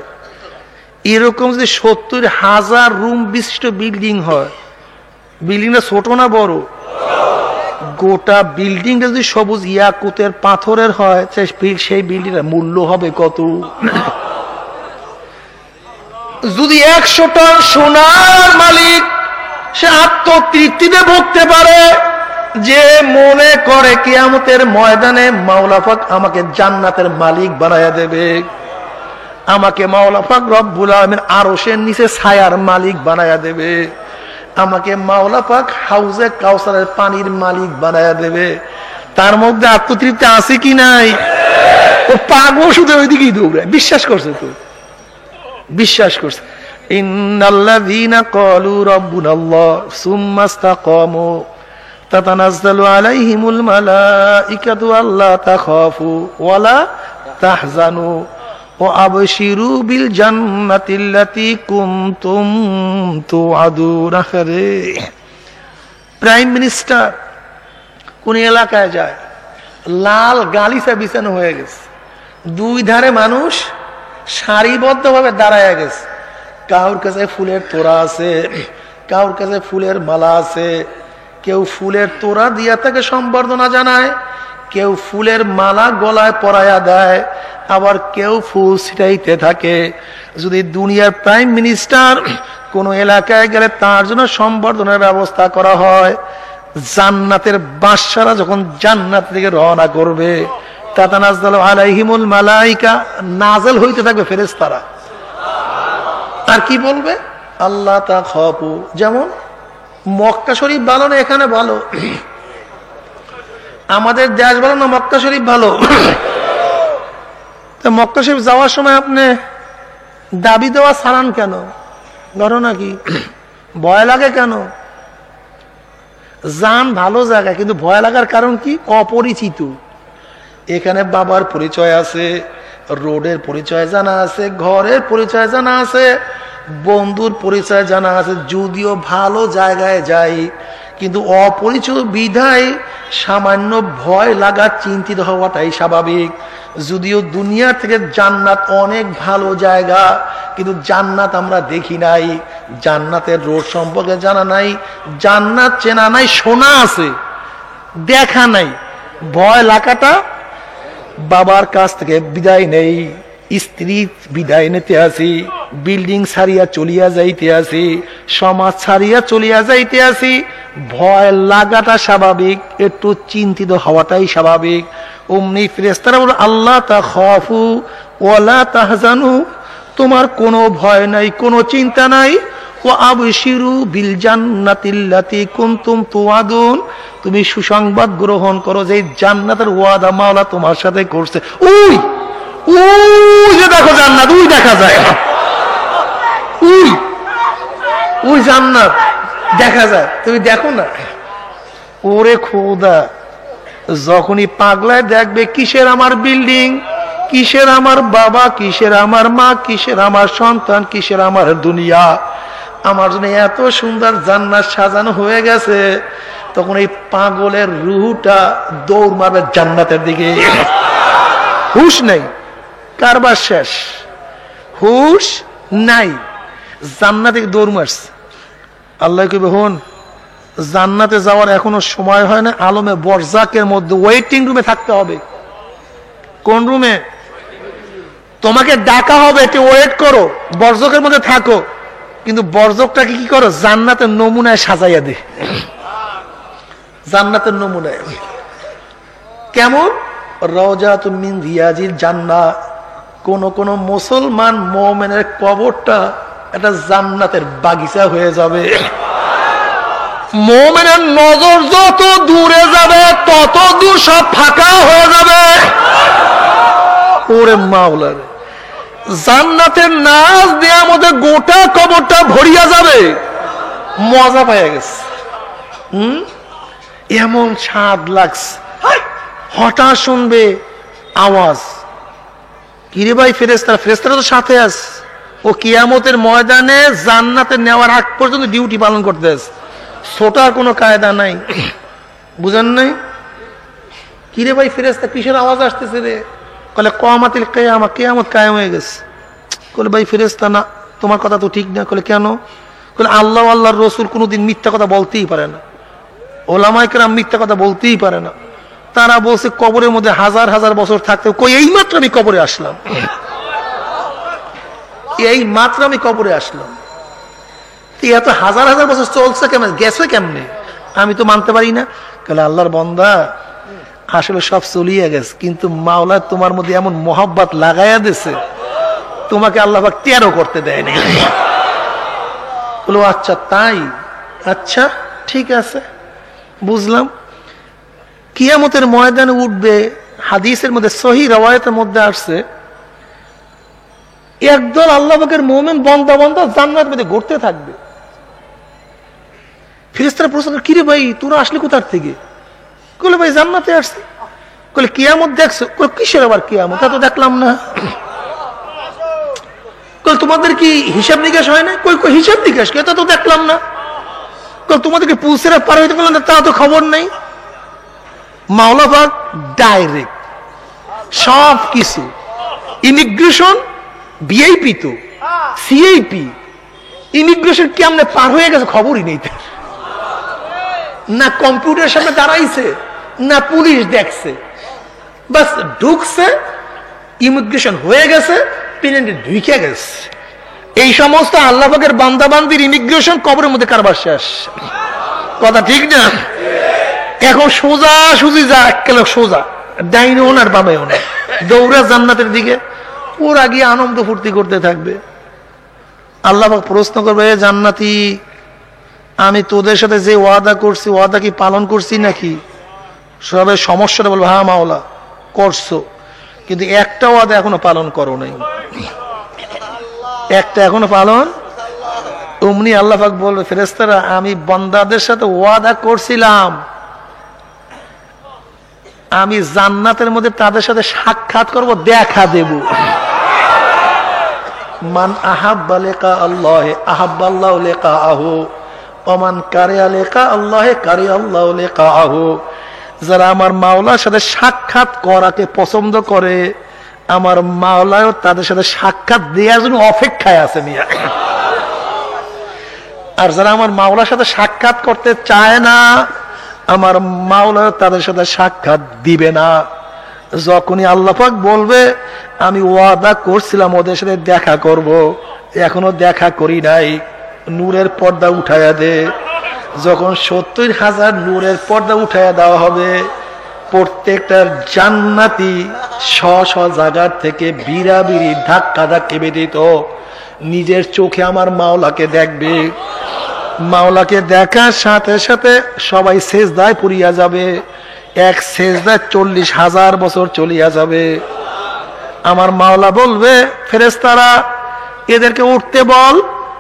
এরকম যদি 70,000 রুম বিশিষ্ট বিল্ডিং হয়, বিল্ডিংটা ছোট না বড়? গোটা বিল্ডিংটা যদি সবুজ ইয়াকুতের পাথরের হয়, সেই বিল্ডিংয়ের মূল্য হবে কত? যদি 100 টন সোনার মালিক সে আত্মতৃপ্তিতে ভুগতে পারে, যে মনে করে কিয়ামতের ময়দানে মাওলা পাক আমাকে জান্নাতের মালিক বানায়া দেবে, আমাকে মাওলা পাক রব্বুল আলামিন আরশের নিচে ছায়ার মালিক বানায়া দেবে, আমাকে মাওলা পাক হাউজে কাউসারের পানির মালিক বানায়া দেবে, তার মধ্যে আত্মতৃপ্তি আছে কি নাই? ও পাগল শুধু ওইদিকেই দৌড়ায়। বিশ্বাস করছে তো? বিশ্বাস করছে। ইন্নাল্লাযীনা ক্বালু রাব্বুনাল্লাহ সুম্মা ইসতাকামু তাতানাজ্জালু আলাইহিমুল মালাইকাতু আল্লা তাখাফু ওয়ালা তাহজানু ওয়া আবশিরু বিল জান্নাতিল্লাতী কুনতুম তুআদুন। প্রাইম মিনিস্টার কোন এলাকায় যায়, লাল গালিচা বিছানো হয়ে গেছে, দুই ধারে মানুষ সারিবদ্ধভাবে দাঁড়ায় গেছে। কারোর কাছে ফুলের তোড়া আছে, কারোর কাছে ফুলের মালা আছে, কেউ ফুলের তোড়া দিয়া তাকে সম্বর্ধনা জানায়, কেউ ফুলের মালা গলায় পরায়া দেয়, আবার কেউ ফুল ছিটাইতে থাকে। যদি দুনিয়ার প্রাইম মিনিস্টার কোন এলাকায় গেলে তার জন্য সম্বর্ধনার ব্যবস্থা করা হয়, জান্নাতের বাদশারা যখন জান্নাত থেকে রওনা করবে, তাতানাজ্জালু আলাইহিমুল মালাইকা, নাযিল হইতে থাকবে ফেরেশতারা। আর কি বলবে? আল্লাহ তাখাফু। যেমন মক্কা শরীফ ভালো না এখানে ভালো? আমাদের দেশ ভালো না মক্কা শরীফ ভালো? তো মক্কা শরীফ যাওয়ার সময় আপনি দাবি দেওয়া ছাড়ান কেন? ঘটনা কি? ভয় লাগে কেন? যান ভালো জায়গা, কিন্তু ভয় লাগার কারণ কি? অপরিচিত। এখানে বাবার পরিচয় আছে, রোডের পরিচয় জানা আছে, ঘরের পরিচয় জানা আছে, বন্ধুর পরিচয় জানা আছে, যদিও ভালো জায়গায় যাই, কিন্তু অপরিচিত বিধায় সামান্য ভয় লাগা, চিন্তিত হওয়াটাই স্বাভাবিক। যদিও দুনিয়া থেকে জান্নাত অনেক ভালো জায়গা, কিন্তু জান্নাত আমরা দেখি নাই, জান্নাতের রোড সম্পর্কে জানা নাই, জান্নাত চেনা নাই, শোনা আছে, দেখা নাই। ভয় লাগাটা বাবার কাছ থেকে বিদায় নেই, স্ত্রী বিদায় নিতে আসি, বিল্ডিং ছাড়িয়া চলিয়া যাইতে আসি, সমাজ ছাড়িয়া চলিয়া যাইতে আসি, ভয় লাগাটা স্বাভাবিক, একটু চিন্তিত হওয়াটাই স্বাভাবিক। অমনি ফেরেশতারা বলে আল্লাহ তাখাফু ওয়ালা তাহজানু, তোমার কোনো ভয় নাই, কোনো চিন্তা নাই, ওয়া আবশিরু বিল জান্নাতিল্লাতী কুনতুম তুআদুন, তুমি সুসংবাদ গ্রহণ করো যে জান্নাতের ওয়াদা মাওলা তোমার সাথে করছে। ওই ওই যে দেখো জান্নাত, ওই দেখা যায়, ওই ওই জান্নাত দেখা যায়, তুমি দেখো না। ওরে খোদা, যখনই পাগলায় দেখবে কিসের আমার বিল্ডিং, কিসের আমার বাবা, কিসের আমার মা, কিসের আমার সন্তান, কিসের আমার দুনিয়া, আমার জন্য এত সুন্দর জান্নাত সাজানো হয়ে গেছে, তখন এই পাগলের রুহটা দৌড় মারবে জান্নাতের দিকে। হুশ নাই, কারবার শেষ, হুশ নাই, জান্নাতে দৌড় মারছে। আল্লাহ কইবে, হন জান্নাতে যাওয়ার এখনো সময় হয় না, আলমে বরজাকের মধ্যে ওয়েটিং রুমে থাকতে হবে। কোন রুমে? তোমাকে ডাকা হবে, একটু ওয়েট করো, বরজকের মধ্যে থাকো, কিন্তু বরজকটাকে কি করো, জান্নাতের নমুনায় সাজাইয়া দে। জান্নাতের নমুনায় কেমন? রওজাতুম মিন রিয়াজিল জান্নাহ। কোন কোন মুসলমান মুমিনের কবরটা একটা জান্নাতের বাগিচা হয়ে যাবে। মুমিনের নজর যত দূরে যাবে তত দূর সব ফাঁকা হয়ে যাবে। ওরে মাওলা, জান্নাতের নাচ দেওয়ার মধ্যে গোটা কবরটা ভরিয়া যাবে। মজা পাইয়া গেছে। এমন স্বাদ লাগছে। হঠাৎ শুনবে আওয়াজ, কিরে ভাই ফেরেশতা, ফেরেশতারা তো সাথে আছে, ও কিয়ামতের ময়দানে জান্নাতে নেওয়ার আগ পর্যন্ত ডিউটি পালন করতে আছে, ছোটার কোনো কায়দা নাই। বুঝেন নাই? কিরে ভাই ফেরেশতা, কিসের আওয়াজ আসতেছে রে? বলে কিয়ামাতিল কিয়ামা, কিয়ামত কায়েম হয়ে গেছে। বলে ভাই ফেরেশতা, না তোমার কথা তো ঠিক না। বলে কেন? বলে আল্লাহ আল্লাহর রাসূল কোনোদিন মিথ্যা কথা বলতেই পারে না, ওলামায়ে কেরাম মিথ্যা কথা বলতেই পারে না। তারা বলছে কবরের মধ্যে হাজার হাজার বছর থাকতে, কই এই মাত্র আমি কবরে আসলাম, এই মাত্র আমি কবরে আসলাম। এত হাজার হাজার বছর চলছে কেমন, গেছে কেমনে? আমি তো মানতে পারি না। বলে আল্লাহর বান্দা, আসলে সব চলিয়ে গেছে, কিন্তু মাওলা তোমার মধ্যে এমন মোহাব্বত লাগাইয়া দিছে, তোমাকে আল্লাহ পাক টেরও করতে দেয় না। বলো আচ্ছা তাই, আচ্ছা ঠিক আছে, বুঝলাম। কিয়ামতের ময়দানে উঠবে, হাদিসের মধ্যে সহিহ রওয়ায়াতের মধ্যে আসছে, একদল আল্লাহ পাকের মুমিন বান্দা বান্দা জান্নাতের মধ্যে ঘুরতে থাকবে। ফেরেশতারা প্রশ্ন করে, কিরে ভাই তোরা আসলি কোথার থেকে? বলে ভাই জান্নাতে আসছে। বলে কিয়ামত দেখছো? কিসের আবার কিয়ামত? তা তো দেখলাম না। তোমাদের কি হিসাব নিকাশ হয় না? কই কই হিসাব নিকাশ, তা তো দেখলাম না। তোমাদেরকে পুলিশেরা পার হইতে বললাম, তা তো খবর নেই। মাওলা পাক ডাইরেক্ট সব কিছু, ইমিগ্রেশন, ভিআইপি তো সিআইপি, ইমিগ্রেশন কেমনে পার হয়ে গেছে খবরই নেই। না কম্পিউটারের সামনে দাঁড়াইছে, না পুলিশ দেখছে, বাস ঢুকছে, ইমিগ্রেশন হয়ে গেছে, প্লেনে ঢুকে গেছে। এই সমস্ত আল্লাহ পাকের বান্দা বান্দির ইমিগ্রেশন কবরের মধ্যে কারবার শেষ। কথা ঠিক না? এখন সোজা সুজি যা, একেবারে সোজা, ডাইনে ওনার বামে ওনার, দৌড়া জান্নাতের দিকে। ওরা গিয়ে আনন্দ ফুর্তি করতে থাকবে। আল্লাহ পাক প্রশ্ন করবে, জান্নাতি, আমি তোদের সাথে যে ওয়াদা করছি, ওয়াদা কি পালন করছি নাকি? সবাই সমস্যাটা বলবো, হ্যাঁ মাওলা করছো, কিন্তু একটা ওয়াদা এখনো পালন করো নাই, একটা এখনো পালন। অমনি আল্লাহ পাক বলবে, ফেরেশতারা, আমি বান্দাদের সাথে ওয়াদা করছিলাম, আমি জান্নাতের মধ্যে তাদের সাথে সাক্ষাৎ করব, দেখা দেব। মান আহাব্বা লিকা আল্লাহ আহাব্বা আল্লাহু লিকাহু ওয়া মান কারিহা লিকা আল্লাহ কারিহা আল্লাহু লিকাহু। যারা আমার মাওলার সাথে সাক্ষাৎ করাকে পছন্দ করে, আমার মাওলাও তাদের সাথে সাক্ষাৎ দেওয়ার জন্য অপেক্ষায় আছে মিয়া। আর যারা আমার মাওলার সাথে সাক্ষাৎ করতে চায় না, আমার মাওলা তাদের সাথে সাক্ষাৎ দিবে না। যখনই আল্লাহ পাক বলবে, আমি ওয়াদা করছিলাম ওদের সাথে দেখা করব, এখনো দেখা করি নাই, নূরের পর্দা উঠাইয়া দে। যখন 70,000 নূরের পর্দা উঠাইয়া দেওয়া হবে, প্রত্যেকটা জান্নাতি স্ব স্ব জায়গার থেকে বিড়াবিড়ি ধাক্কা ধাক্কি বেদিত নিজের চোখে আমার মাওলাকে দেখবে। মাওলাকে দেখার সাথে সাথে সবাই সেজদায় পড়িয়া যাবে। এক সেজদায় 40,000 বছর চলিয়া যাবে। আমার মাওলা বলবে, ফেরেশতারা এদেরকে উঠতে বল,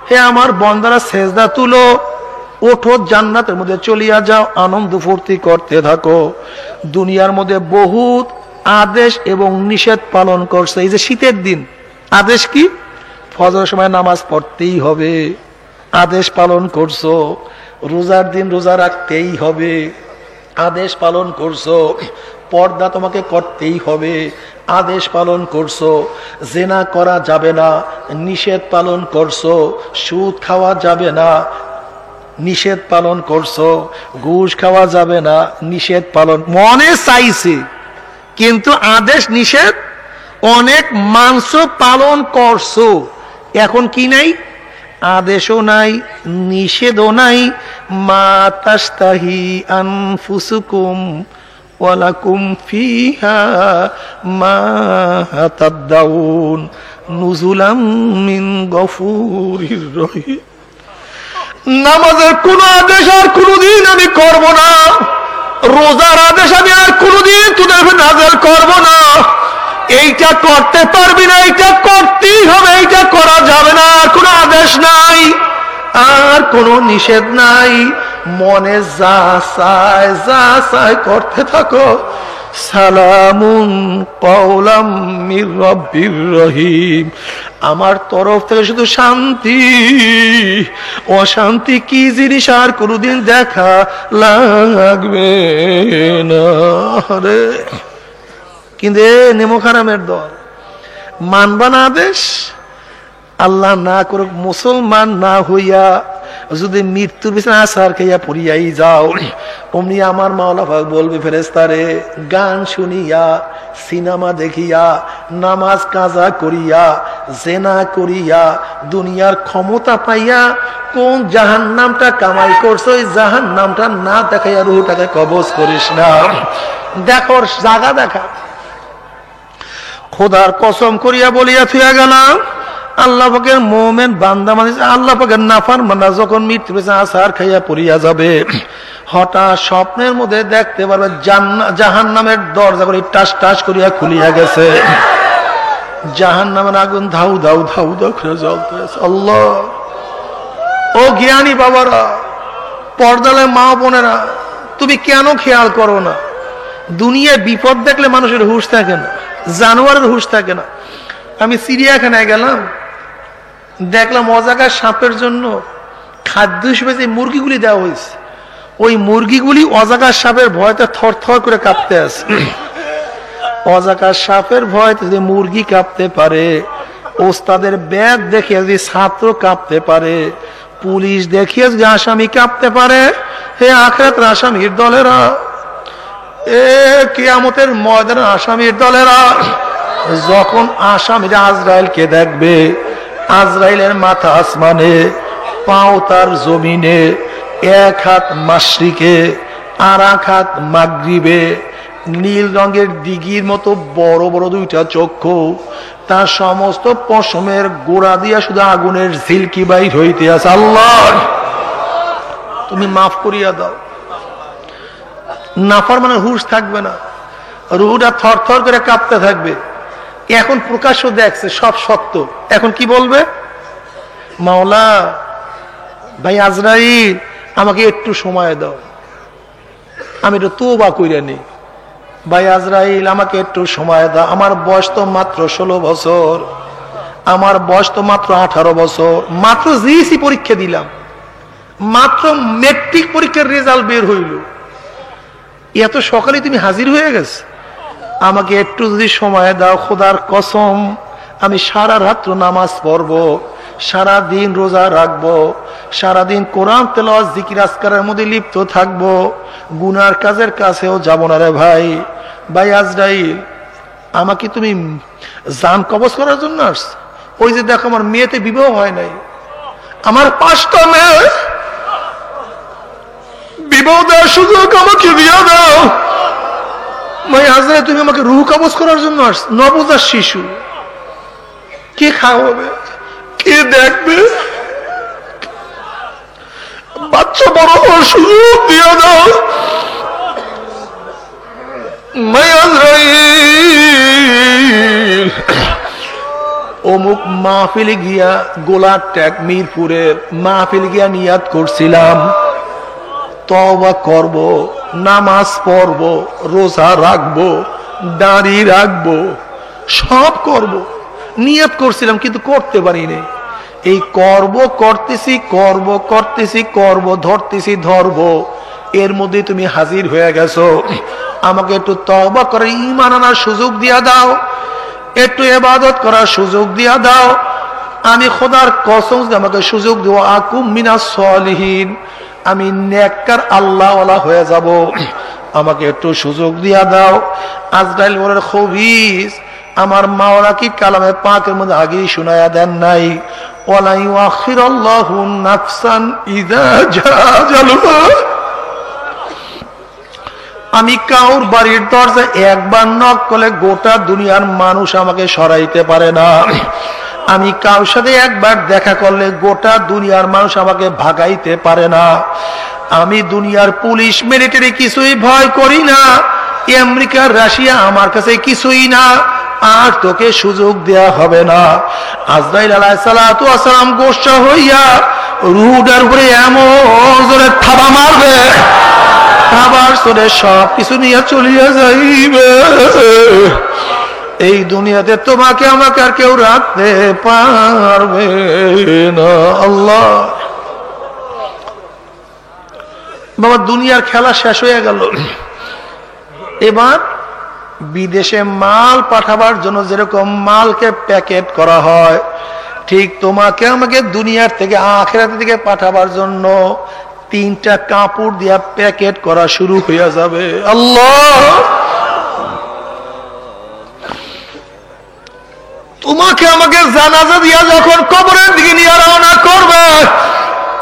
হে আমার বান্দারা সেজদা তুলো, ওঠো, জান্নাতের মধ্যে চলিয়া যাও, আনন্দ ফুর্তি করতে থাকো। দুনিয়ার মধ্যে বহুত আদেশ এবং নিষেধ পালন করছে। এই যে শীতের দিন আদেশ কি? ফজরের সময় নামাজ পড়তেই হবে, আদেশ পালন করছো। রোজার দিন রোজা রাখতেই হবে, আদেশ পালন করছো। পর্দা তোমাকে করতেই হবে, আদেশ পালন করছো। জেনা করা যাবে না, নিষেধ পালন করছো। সুদ খাওয়া যাবে না, নিষেধ পালন করছো। ঘুষ খাওয়া যাবে না, নিষেধ পালন। মনে চাইছে কিন্তু আদেশ নিষেধ অনেক মানছো, পালন করছো। এখন কি নাই? আদেশও নাই, নিষেধও নাই। মা তাস্তাহি আনফুসুকুম ওয়ালাকুম ফিহা মা তাদাউন নুজুলাম মিন গফুরির রহিম। নামাজের কোন আদেশ আর কোনদিন আমি করব না, রোজার আদেশ আমি আর কোনদিন তোদের নাযিল করব না। এইটা করতে পারবি না, এইটা করতেই হবে, এইটা করা যাবে না। আর কোনো আদেশ নাই, আর কোনো নিষেধ নাই। মনে যা চায় করতে থাকো। সালামুন কাওলাম মির রাব্বির রহিম। আমার তরফ থেকে শুধু শান্তি। অশান্তি কি জিনিস আর কোনদিন দেখা লাগবে না রে। কিন্তু নেমো খারামের দল মানবা না আদেশ। আল্লাহ না করুক মুসলমান না হইয়া যদি মৃত্যুর বিছানা আছাড় খাইয়া পড়িয়াই যাও, অমনি আমার মাওলা পাক বলবে, ফেরেশতারে গান শুনিয়া, সিনেমা দেখিয়া, নামাজ কাজা করিয়া, জেনা করিয়া, দুনিয়ার ক্ষমতা পাইয়া কোন জাহান্নামটা কামাই করছো, ওই জাহান্নামটা না দেখাইয়া রুহটাকে কবজ করিস না। দেখো জায়গা দেখা। খোদার কসম করিয়া বলিয়া থুয়া গেলাম, আল্লাহ পাকের মুমিন বান্দা মানে আল্লাহ পাকের নাফরমানরা যখন মৃত্যু আছাড় খাইয়া পড়িয়া যাবে, হঠাৎ স্বপ্নের মধ্যে দেখতে পারবে জাহান্নামের দরজা করে টাস টাস করিয়া খুলিয়া গেছে। জাহান্নামের আগুন ধাউ ধাউ ধাউ ধাউ করে জ্বলতেছে। আল্লাহ! ও জ্ঞানী বাবারা, পর্দালে মা বোনেরা, তুমি কেন খেয়াল করো না? দুনিয়ায় বিপদ দেখলে মানুষের হুঁশ থাকে না, জানোয়ারের হুঁশ থাকে না। আমি চিড়িয়াখানায় গেলাম, দেখলাম অজাগার সাপের জন্য খাদ্য হিসেবে যে মুরগিগুলি দেওয়া হয়েছে, ওই মুরগিগুলি অজাগার সাপের ভয়তে থর থর করে কাঁপতে আছে। অজাগার সাপের ভয়তে যদি মুরগি কাঁপতে পারে, ওস্তাদের ব্যাগ দেখে যদি ছাত্র কাঁপতে পারে, পুলিশ দেখিয়ে যদি আসামি কাঁপতে পারে, হে আখিরাতের আসামির দলেরা, এ কিয়ামতের ময়দানের আসামির দলেরা, যখন আসামিরা আজরাইলকে দেখবে, আজরাইলের মাথা আসমানে, পাও তার জমিনে, এক হাত মাশরিকে আর এক হাত মাগরিবে, নীল রঙের দিঘির মতো বড় বড় দুইটা চক্ষু, তার সমস্ত পশমের গোড়া দিয়া শুধু আগুনের ঝিলকি বাইর হইতে আছে। আল্লাহ তুমি মাফ করিয়া দাও। নাফরমানের হুঁশ থাকবে না, রুহটা থর থর করে কাঁপতে থাকবে। এখন প্রকাশ্য দেখছে সব সত্য, এখন কি বলবে? মাওলা, ভাই আজরাইল, আমাকে একটু সময় দাও, আমি একটু তওবা কইরা নেই। ভাই আজরাইল, আমাকে একটু সময় দাও, আমার বয়স তো মাত্র 16 বছর, আমার বয়স তো মাত্র 18 বছর, মাত্র জিএসসি পরীক্ষা দিলাম, মাত্র মেট্রিক পরীক্ষার রেজাল্ট বের হইল, এত সকালে তুমি হাজির হয়ে গেছে, আমাকে একটু যদি সময় দাও, খোদার কসম আমি সারা রাত্র নামাজ পড়বো, সারা দিন রোজা রাখবো, সারাদিন কোরআন তেলাওয়াত জিকির আজকারের মধ্যে লিপ্ত থাকবো, গুনার কাজের কাছেও যাব না রে ভাই। ভাই আজরাইল, আমাকে তুমি জান কবজ করার জন্য আসছো? ওই যে দেখো আমার মেয়েতে বিবাহ হয় নাই, আমার 5টা মেয়ে, বিবাহ দেওয়ার সুযোগ আমাকে দিয়া দাও। ভাই আজরাইল, তুমি আমাকে রূহ কবজ করার জন্য আসছো? নবজাত শিশু কে খাওয়াবে, কে দেখবে? বাচ্চা বড় হওয়ার সুযোগ দিয়ে দাও। অমুক মাহফিলে গিয়া গোলার ট্যাগ মিরপুরের মাহফিল গিয়া নিয়াত করছিলাম তওবা করব, নামাজ পড়ব, রোজা রাখবো, দাড়ি রাখবো, সব করব, নিয়াত করছিলাম কিন্তু করতে পারিনি। এই করব করতেছি, করব করতেছি, করব ধরতেছি, ধরব, এর মধ্যে তুমি হাজির হয়ে গেছো। আমাকে একটু তওবা করে ঈমান আনার সুযোগ দিয়া দাও, একটু ইবাদত করার সুযোগ দিয়া দাও। আমি খোদার কসম আমাকে সুযোগ দিও, আকুম মিনাস সলিহিন, আমি নেককার আল্লাহওয়ালা হয়ে যাব, আমাকে একটু সুযোগ দিয়া দাও। আজরাইল বলেন খবিস, আমার মাওলা কি কালামে পাকের মধ্যে আগেই শুনায়া দেন নাই, ওয়ালা ইউআখিরুল্লাহু নাফসান ইযা জাআ আজালুহা। আমি কাউর বাড়ির দরজা একবার নক করলে গোটা দুনিয়ার মানুষ আমাকে সরাইতে পারে না। আমি কারোর সাথে একবার দেখা করলে গোটা দুনিয়ার মানুষ আমাকে ভাগাইতে পারে না। আমি দুনিয়ার পুলিশ মিলিটারি কিছুই ভয় করি না, আমেরিকা রাশিয়া আমার কাছে কিছুই না, আর তোকে সুযোগ দেয়া হবে না। আজরাইল আলাইহিস সালাতু ওয়াস সালাম গোসা হইয়া রুহুটার উপরে এমন জোরে থাবা মারবে, আবার চলে সব কিছু নিয়ে চলিয়া যাইবে। এই দুনিয়াতে তোমাকে আমাকে আর কেউ রাখতে পারবে না। আল্লাহ বাবা, দুনিয়ার খেলা শেষ হয়ে গেল। এবার বিদেশে মাল পাঠাবার জন্য যেরকম মালকে প্যাকেট করা হয়, ঠিক তোমাকে আমাকে দুনিয়ার থেকে আখিরাত থেকে পাঠাবার জন্য 3টা কাপড় দিয়া প্যাকেট করা শুরু হয়ে যাবে। আল্লাহ, তোমাকে আমাকে জানাজা দিয়া যখন কবরের দিকে নিয়ে রওনা করবে,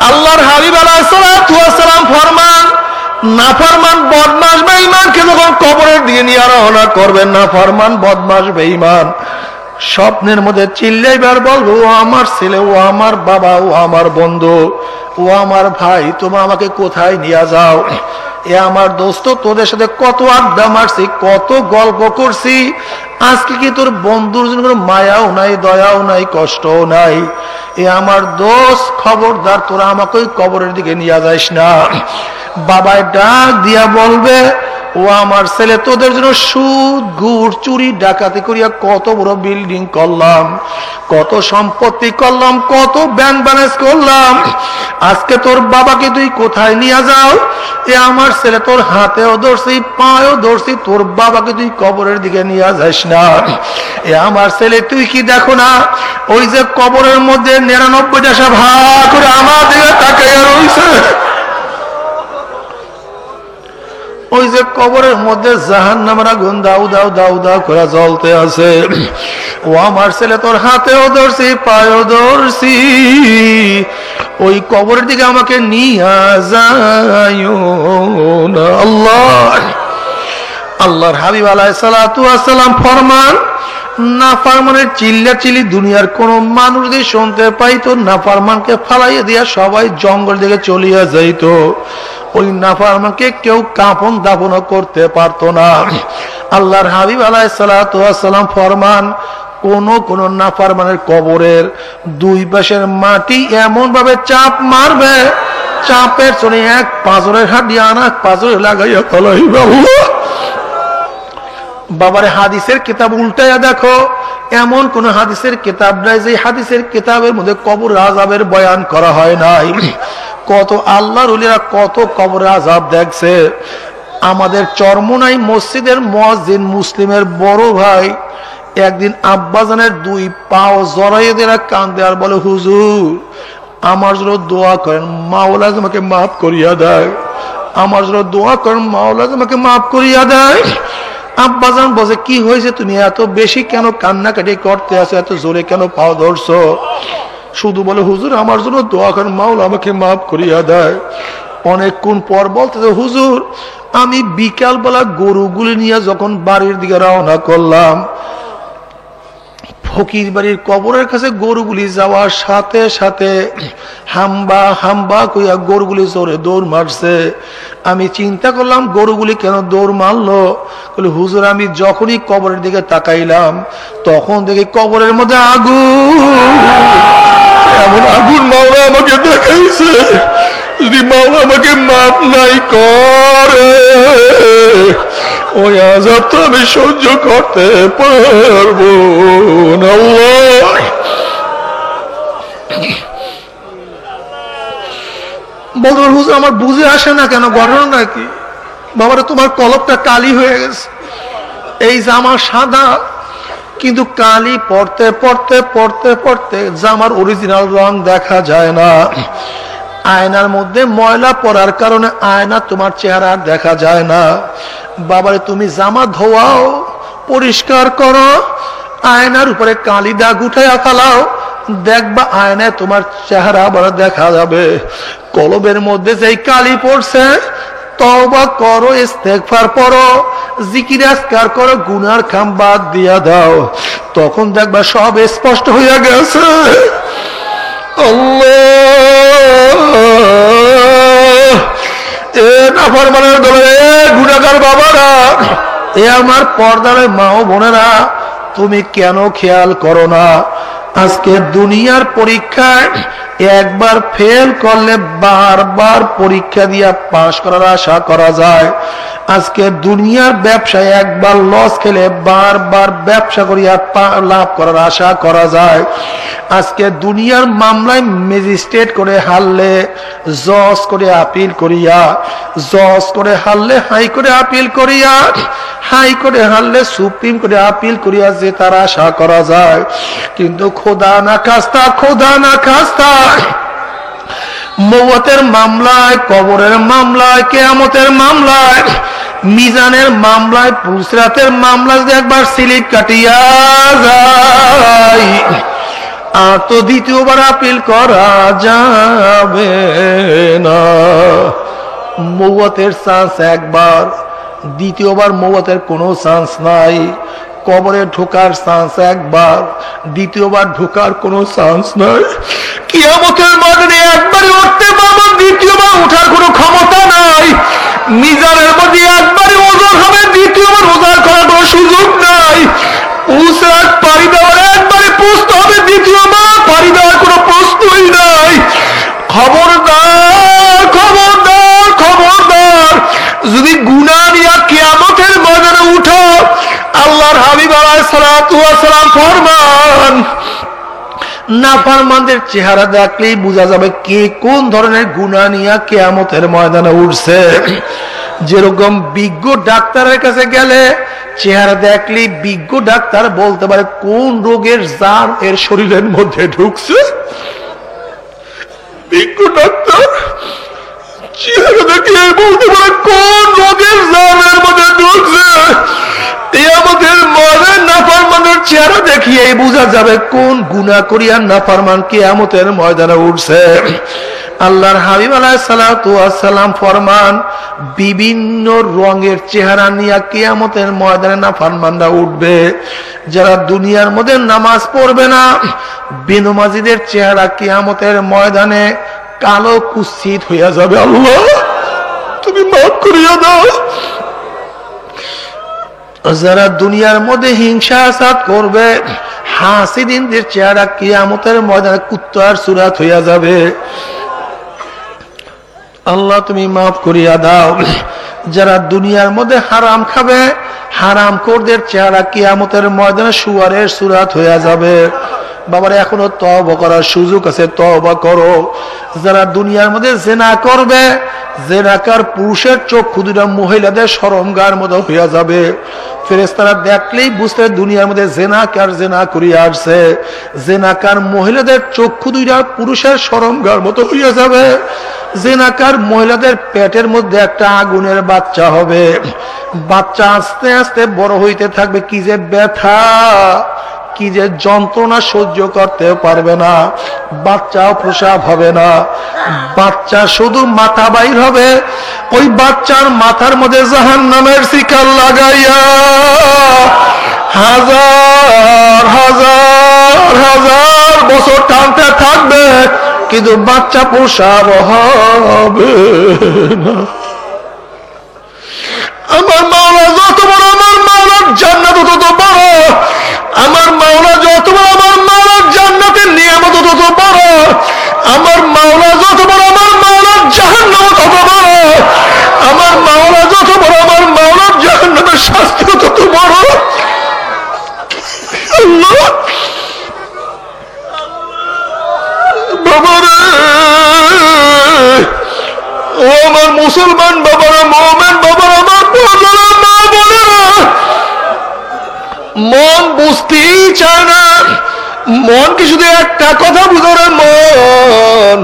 আল্লাহর হাবিব আলাইহিস সালাতু ওয়াস সালাম ফরমান, নাফরমান বদমাশ বেঈমানকে যখন কবরের দিকে নিয়ে রওনা করবেন, নাফরমান বদমাশ বেঈমান স্বপ্নের মধ্যে চিল্লাইবার বলবো, ও আমার ছেলে, ও আমার বাবা, ও আমার বন্ধু, ও আমার ভাই, তোমরা আমাকে কোথায় নিয়ে যাও? এ আমার দোস্ত, তোদের সাথে কত আড্ডা মারছি, কত গল্প করছি, আজকে কি তোর বন্ধুর জন্য কোনো মায়াও নাই, দয়াও নাই, কষ্টও নাই? এ আমার দোস্ত, খবরদার তোরা আমাকে ওই কবরের দিকে নিয়ে যাইস না। বাবায় ডাক দিয়া বলবে, ও আমার ছেলে, তোদের জন্য সুদ ঘুষ চুরি ডাকাতি করিয়া কত বড় বিল্ডিং করলাম, কত সম্পত্তি করলাম, কত ব্যাংক ব্যালেন্স করলাম, আজকে তোর বাবাকে তুই কোথায় নিয়ে যাও? এ আমার ছেলে, তোর হাতেও ধরছি, পায়েও ধরছি, তোর বাবাকে তুই কবরের দিকে নিয়ে যাস না। এ আমার ছেলে, তুই কি দেখো না ওই যে কবরের মধ্যে 99টা সব হা করে আমার দিকে তাকাইয়া রয়েছে? ওই যে কবরের মধ্যে জাহান্নামের আগুন দাউ দাউ দাউ দাউ করে জ্বলতে আছে। ও আমার ছেলে, তোর হাতেও ধরছি, পায়েও ধরছি, ওই কবরের দিকে আমাকে নিয়ে যাইও না। আল্লাহ, আল্লাহর হাবিব আলাইহিস সালাতু ওয়াস সালাম ফরমান, নাফরমানের চিল্লাচিল্লি দুনিয়ার কোন মানুষ যদি শুনতে পাইতো, নাফরমানকে ফালাইয়া দিয়া সবাই জঙ্গল দিকে চলিয়া যাইতো। ওই নাফরমানকে কেউ কাফন দাফন করতে পারতো না। আল্লাহর হাবিব আলাইহিস সালাতু ওয়াস সালাম ফরমান, কোন নাফরমানের কবরের 2 পাশের মাটি এমন ভাবে চাপ মারবে, চাপের চলে এক পাঁজরের হাড্ডি আরেক পাঁজরে লাগাইয়া ফলাইবে। বাবারে, হাদিসের কিতাব উল্টাইয়া দেখো, এমন কোন হাদিসের কিতাব নাই যে হাদিসের কিতাবের মধ্যে কবর আযাবের বয়ান করা হয় নাই। কত আল্লাহর ওলিরা কত কবর আযাব দেখছে। আমাদের চরমোনাই মসজিদের মুয়াজ্জিন মুসলিমের বড় ভাই একদিন আব্বাজানের 2 পাও জড়াইয়ে দিয়ে কান্দে আর বলে, হুজুর আমার জন্য দোয়া করেন, মাওলা আমাকে মাফ করিয়া দেয়, আমার জন্য দোয়া করেন, মাওলা আমাকে মাফ করিয়া দেয়। আব্বাজান বলে, কি হয়েছে, তুমি এত বেশি কেন কান্নাকাটি করতে আছো, এত জোরে কেন পাও ধরছো? শুধু বলে, হুজুর আমার জন্য দোয়া করেন, মাওলা আমাকে মাফ করিয়া দেয়। অনেকক্ষণ পর বলতেছে, হুজুর আমি বিকালবেলা গরুগুলি নিয়ে যখন বাড়ির দিকে রওনা করলাম, ফকির বাড়ির কবরের কাছে গরুগুলি যাওয়ার সাথে সাথে হাম্বা হাম্বা কইয়া গরুগুলি জোরে দৌড় মারছে। আমি চিন্তা করলাম গরুগুলি কেন দৌড় মারলো। হুজুর, আমি যখনই কবরের দিকে তাকাইলাম তখন দেখি কবরের মধ্যে আগুন, এমন আগুন মাওলা আমাকে দেখাইছে। যদি মাওলা আমাকে মাপ নাই করে, ওই আযাব তো আমি সহ্য করতে পারবো না। বলতে হুজুর, আমার বুঝে আসে না কেন, ঘটনা নাকি? বাবারা, তোমার কলবটা কালি হয়ে গেছে। এই জামা সাদা, কিন্তু কালি পড়তে পড়তে পড়তে পড়তে জামার অরিজিনাল রং দেখা যায় না। আয়নার মধ্যে ময়লা পড়ার কারণে আয়না তোমার চেহারা দেখা যায় না। বাবারে, তুমি জামা ধোয়াও, পরিষ্কার করো, আয়নার উপরে কালি দাগ উঠাইয়া ফেলাও, দেখবা আয়নায় তোমার চেহারা আবার দেখা যাবে। কলবের মধ্যে যেই কালি পড়ছে, তওবা করো, ইস্তেগফার পড়ো, জিকির আজকার করো, গুনার খাম বাদ দিয়া দাও, তখন দেখবা সব স্পষ্ট হইয়া গেছে। আল্লাহ, এ নাফরমানের দলে, এ গুনাহগার বাবারা, এ আমার পর্দার মা ও বোনেরা, তুমি কেন খেয়াল করো না? আজকে দুনিয়ার পরীক্ষায় একবার ফেল করলে বারবার পরীক্ষা দিয়ে পাশ করার আশা করা যায়। আজকে দুনিয়ার ব্যবসায় একবার লস খেলে বারবার ব্যবসা করিয়া লাভ করার আশা করা যায়। আজকে দুনিয়ার মামলায় ম্যাজিস্ট্রেট করে হারলে জজ করে আপিল করিয়া, জজ করে হারলে হাই করে আপিল করিয়া, হাই করে হারলে সুপ্রিম করে আপিল করিয়া যে তার আশা করা যায়। কিন্তু খোদা না খাস্তা, খোদা না খাস্তা, মওতের মামলায়, কবরের মামলায়, কিয়ামতের মামলায়, মিজানের মামলায়, পুসরাতের মামলায় যদি একবার স্লিপ কাটিয়া যায়, আর তো দ্বিতীয়বার আপিল করা যাবে না। মওতের চান্স একবার, দ্বিতীয়বার মওতের কোনো চান্স নাই। কবরে ঢোকার চান্স একবার, দ্বিতীয়বার ঢোকার কোনো চান্স নাই। কিয়ামতের ময়দানে একবারই উঠতে পারবো, দ্বিতীয়বার ওঠার কোনো ক্ষমতা নাই। মিজানের মধ্যে একবারই ওজন হবে, দ্বিতীয়বার ওজন করার কোনো সুযোগ নাই। পুসরাত পাড়ি দেওয়ার একবারই পুষতে হবে, দ্বিতীয়বার পাড়ি দেওয়ার কোনো প্রশ্নই নাই। খবরদার, খবরদার, খবরদার, যদি গুনাহ নিয়ে কিয়ামতের ময়দানে উঠো, আল্লাহর হাবিব আলাইহিস সালাতু ওয়াস সালাম ফরমান, নাফরমানদের চেহারা দেখলেই বোঝা যাবে কে কোন ধরনের গুনাহ নিয়ে কিয়ামতের ময়দানে উঠছে। যেরকম বিজ্ঞ ডাক্তারের কাছে গেলে চেহারা দেখলেই বিজ্ঞ ডাক্তার বলতে পারে কোন রোগের জার এর শরীরের মধ্যে ঢুকছে। বিজ্ঞ ডাক্তার চেহারা দেখলে বলতে পারে কোন রোগের জার এর মধ্যে ঢুকছে। কিয়ামতের ময়দানে নাফরমানের চেহারা দেখিয়ে বোঝা যাবে কোন গুনাহ করিয়া নাফরমান কিয়ামতের ময়দানে উঠছে। আল্লাহর হাবিব আলাইহিস সালাতু ওয়াস সালাম ফরমান, বিভিন্ন রঙের চেহারা নিয়ে কিয়ামতের ময়দানে নাফরমানরা উঠবে। যারা দুনিয়ার মধ্যে নামাজ পড়বে না, বেনমাজিদের চেহারা কিয়ামতের ময়দানে কালো কুৎসিত হইয়া যাবে। আল্লাহ, তুমি মাফ করিয়া দাও। যারা দুনিয়ার মধ্যে হিংসা আসাদ করবে, হাসিদিনদের চেহারা কিয়ামতের ময়দানে কুত্তার সুরাত হইয়া যাবে। আল্লাহ, তুমি মাফ করিয়া দাও। যারা দুনিয়ার মধ্যে হারাম খাবে, হারামখোরদের চেহারা কিয়ামতের ময়দানে শুয়ারের সুরাত হইয়া যাবে। বাবারে, এখনো তওবা করার সুযোগ আছে, তওবা করো। যারা দুনিয়ার মধ্যে জিনা করবে, জিনাকার পুরুষের চক্ষু দুটো মহিলাদের শরমগার মতো হইয়া যাবে। ফেরেশতারা দেখলেই বুঝতে দুনিয়ার মধ্যে জিনাকার জিনা করিয়া আসছে। জিনাকার মহিলাদের চক্ষু দুইটা পুরুষের শরমগার মতো হইয়া যাবে। জিনাকার মহিলাদের পেটের মধ্যে একটা আগুনের বাচ্চা হবে। বাচ্চা আস্তে আস্তে বড় হইতে থাকবে, কি যে ব্যথা, কি যে যন্ত্রণা সহ্য করতে পারবে না। বাচ্চাও প্রসাব হবে না, বাচ্চা শুধু মাথা বাইর হবে। ওই বাচ্চার মাথার মধ্যে জাহান্নামের শিকল লাগাইয়া হাজার হাজার 1000 বছর টানতে থাকবে, কিন্তু বাচ্চা প্রসব হবে না। আমার মাওলা যত বড়, আমার মাওলার জান্নাত তত বড়। আমার মাওলা যত বড়, আমার মাওলার জান্নাতের নিয়ামত তত বড়। আমার মাওলা যত বড়, আমার মাওলার জাহান্নাম তত বড়। আমার মাওলা যত বড়, আমার মাওলার জাহান্নামের শাস্তি তত বড়। আল্লাহ বাবারে, ও আমার মুসলমান বাবারা, মুমিন বাবারা, আমার বাবারা, মা বোনেরা, মন বুঝতেই চায় না। মনকে শুধু একটা কথা বুঝারে, মন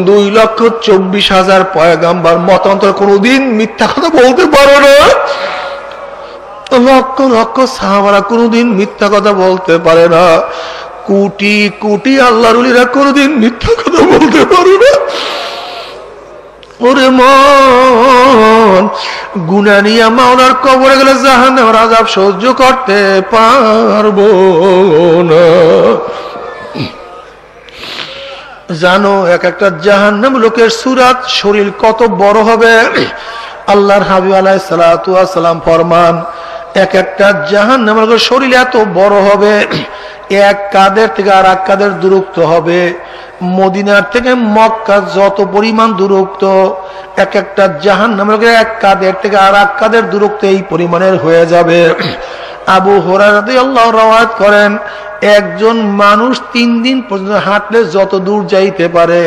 2,24,000 পয়গাম্বার মতান্তর কোনদিন মিথ্যা কথা বলতে পারো না। লক্ষ লক্ষ সাহাবারা কোনদিন মিথ্যা কথা বলতে পারে না। কোটি কোটি আল্লাহর ওলিরা কোনদিন মিথ্যা কথা বলতে পারে না। ওরে মন, গুনাহ নিয়ে মাওলার কবরে গেলে জাহান্নামের আযাব সহ্য করতে পারবো না। জানো এক একটা জাহান্নাম লোকের সুরাত, শরীর কত বড় হবে। আল্লাহর হাবিব আলাইহিস সালাতু ওয়াস সালাম ফরমান, এক একটা জাহান্নামের লোকের শরীর এত বড় হবে, এক কাদের থেকে আর এক কাদের দূরত্ব হবে। মদিনার থেকে মক্কা যত পরিমাণ দূরত্ব, এক একটা জাহান্নামের লোকের এক কাদের থেকে আর এক কাদের দূরত্ব এই পরিমাণের হয়ে যাবে। আবু হুরায়রা রাদিয়াল্লাহু রাওয়ায়াত করেন, একজন মানুষ 3 দিন পর্যন্ত হাঁটলে যত দূর যাইতে পারে,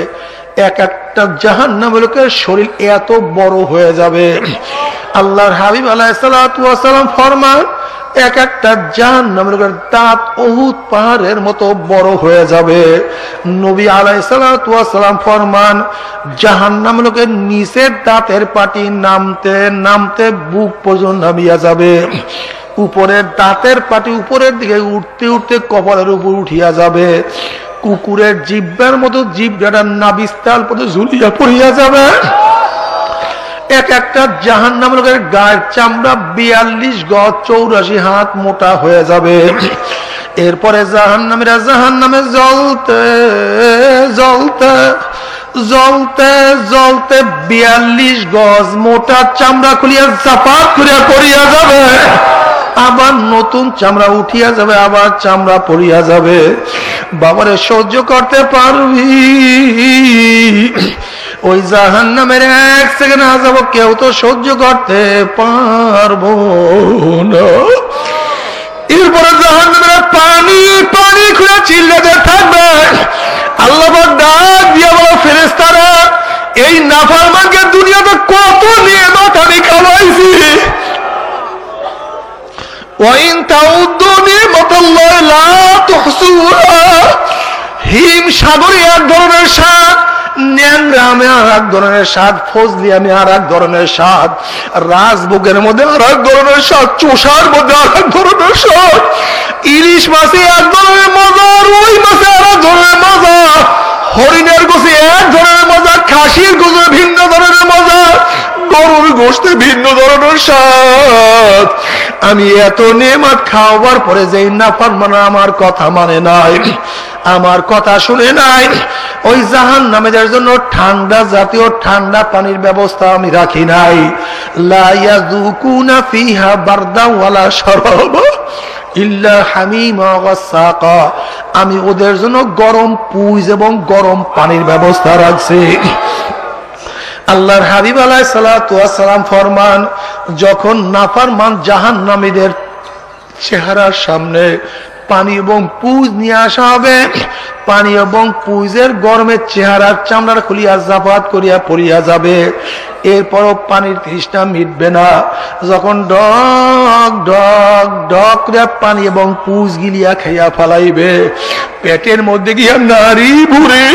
এক একটা জাহান্নামের লোকের শরীর এত বড় হয়ে যাবে। আল্লাহর হাবিব আলাইহিস সালাতু ওয়াস সালাম ফরমান, এক একটা জাহান্নামের লোকের দাঁত উহুদ পাহাড়ের মতো বড় হয়ে যাবে। নবী আলাইহিস সালাতু ওয়াস সালাম ফরমান, জাহান্নামের লোকের নিচের দাঁতের পাটি নামতে নামতে বুক পর্যন্ত নামিয়া যাবে। উপরের দাঁতের পাটি উপরের দিকে উঠতে উঠতে কপালের উপর উঠিয়া যাবে। কুকুরের জিহ্বার মতো জিহ্বাটা নাভিস্থল পর্যন্ত ঝুলিয়া পড়িয়া যাবে। এক একটা জাহান্নামের লোকের গায়ের চামড়া 42 গজ 84 হাত মোটা হয়ে যাবে। এরপরে জাহান্নামীরা জাহান্নামে জ্বলতে জ্বলতে জ্বলতে জ্বলতে 42 গজ মোটা চামড়া খুলিয়া চাপাত করিয়া পড়িয়া যাবে। আবার নতুন চামড়া উঠিয়া যাবে, আবার চামড়া পড়িয়া যাবে। বাবারে সহ্য করতে পারবি? ওই জাহান্নামের 1 সেকেন্ড না যাব, কেউ তো সহ্য করতে পারবো না। এরপরে জাহান্নামের পানি পানি খুলে চিল্লাতে থাকবে। আল্লাহ পাক ডাক দিয়া বলো, ফেরেশতারা, এই নাফরমানকে দুনিয়াতে কত নিয়ামত আমি খাওয়াইছি, ওয়াইন তাউদ্দু নি'মাতাল্লাহি লা তুহসুহা। হিম সাগরে এক ধরনের স্বাদ, ন্যাংরামে আর এক ধরনের স্বাদ, ফজলি আমি আর এক ধরনের স্বাদ, রাজভোগের মধ্যে আর এক ধরনের স্বাদ, চোষার মধ্যে আর এক ধরনের স্বাদ, ইলিশ মাছে এক ধরনের মজা, রুই মাছে আর এক ধরনের মজা, হরিণের গোশে এক ধরনের মজা, খাসির গোশে ভিন্ন ধরনের মজা, গরুর গোশতে ভিন্ন ধরনের স্বাদ। আমি এত নেয়ামত খাওয়ার পরে যেই নাফরমান আমার কথা মানে নাই, আমার কথা শুনে নাই, ওই জাহান্নামীদের জন্য ঠান্ডা জাতীয় ঠান্ডা পানির ব্যবস্থা আমি রাখি নাই। লা ইয়াযুকুনা ফিহা বারদা ওয়ালা শারাবা ইল্লা হামিমা ওয়াসাকা। আমি ওদের জন্য গরম পুজ এবং গরম পানির ব্যবস্থা রাখছি। আল্লাহর হাবিব আলাইহিস সালাতু ওয়াস সালাম ফরমান, যখন নাফরমান জাহান্নামীদের চেহারার সামনে পানি এবং পুজ নিয়ে আসা হবে, পানি এবং পুজের গরমের চেহারার চামড়া খুলিয়া জাফাত করিয়া পড়িয়া যাবে। এরপরও পানির তৃষ্ণা মিটবে না। যখন ডক ডক ডক করে পানি এবং পুজ গিলিয়া খাইয়া ফেলাইবে, পেটের মধ্যে গিয়া নারী ভুরে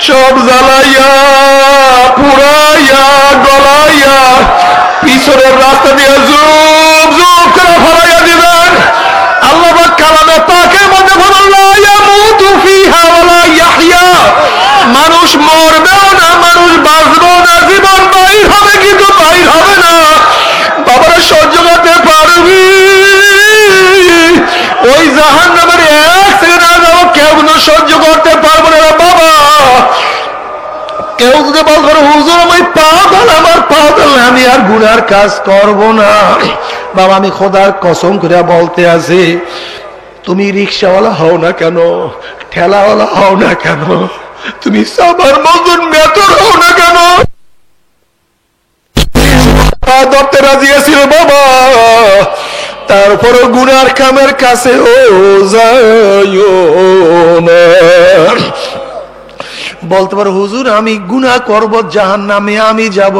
সব জ্বালাইয়া পুরাইয়া গলাইয়া পিছনের রাস্তা দিয়ে জুব জুব করে ফেলাইয়া দিবেন। আল্লাহ পাক কালামে পাকের মধ্যে বলেন, লা ইয়ামুতু ফিহা ওয়ালা ইয়াহইয়া। মানুষ মরবেও না, মানুষ বাঁচবেও না, জীবন বাইর হবে কিন্তু বাইর হবে না। বাবারা সহ্য করতে পারবি? ওই জাহান্নামের 1 সেকেন্ড না যাব, কেউ সহ্য করতে পারবো না বাবা। কেউ যদি বলতো হুজুর আমি পাগল, আমার পাগল, আমি আর গুনার কাজ করব না। বাবা আমি খোদার কসম করে বলতে আছি, তুমি রিক্সাওয়ালা হও না কেন, ঠেলাওয়ালা হও না কেন, তুমি সাবার মজুর বেতন হও না কেন, ধরতে রাজি আছিল বাবা, তারপরও গুনার কামের কাছে ও যাইও না। বলতে পারো হুজুর আমি গুনাহ করব, জাহান্নামে আমি যাব।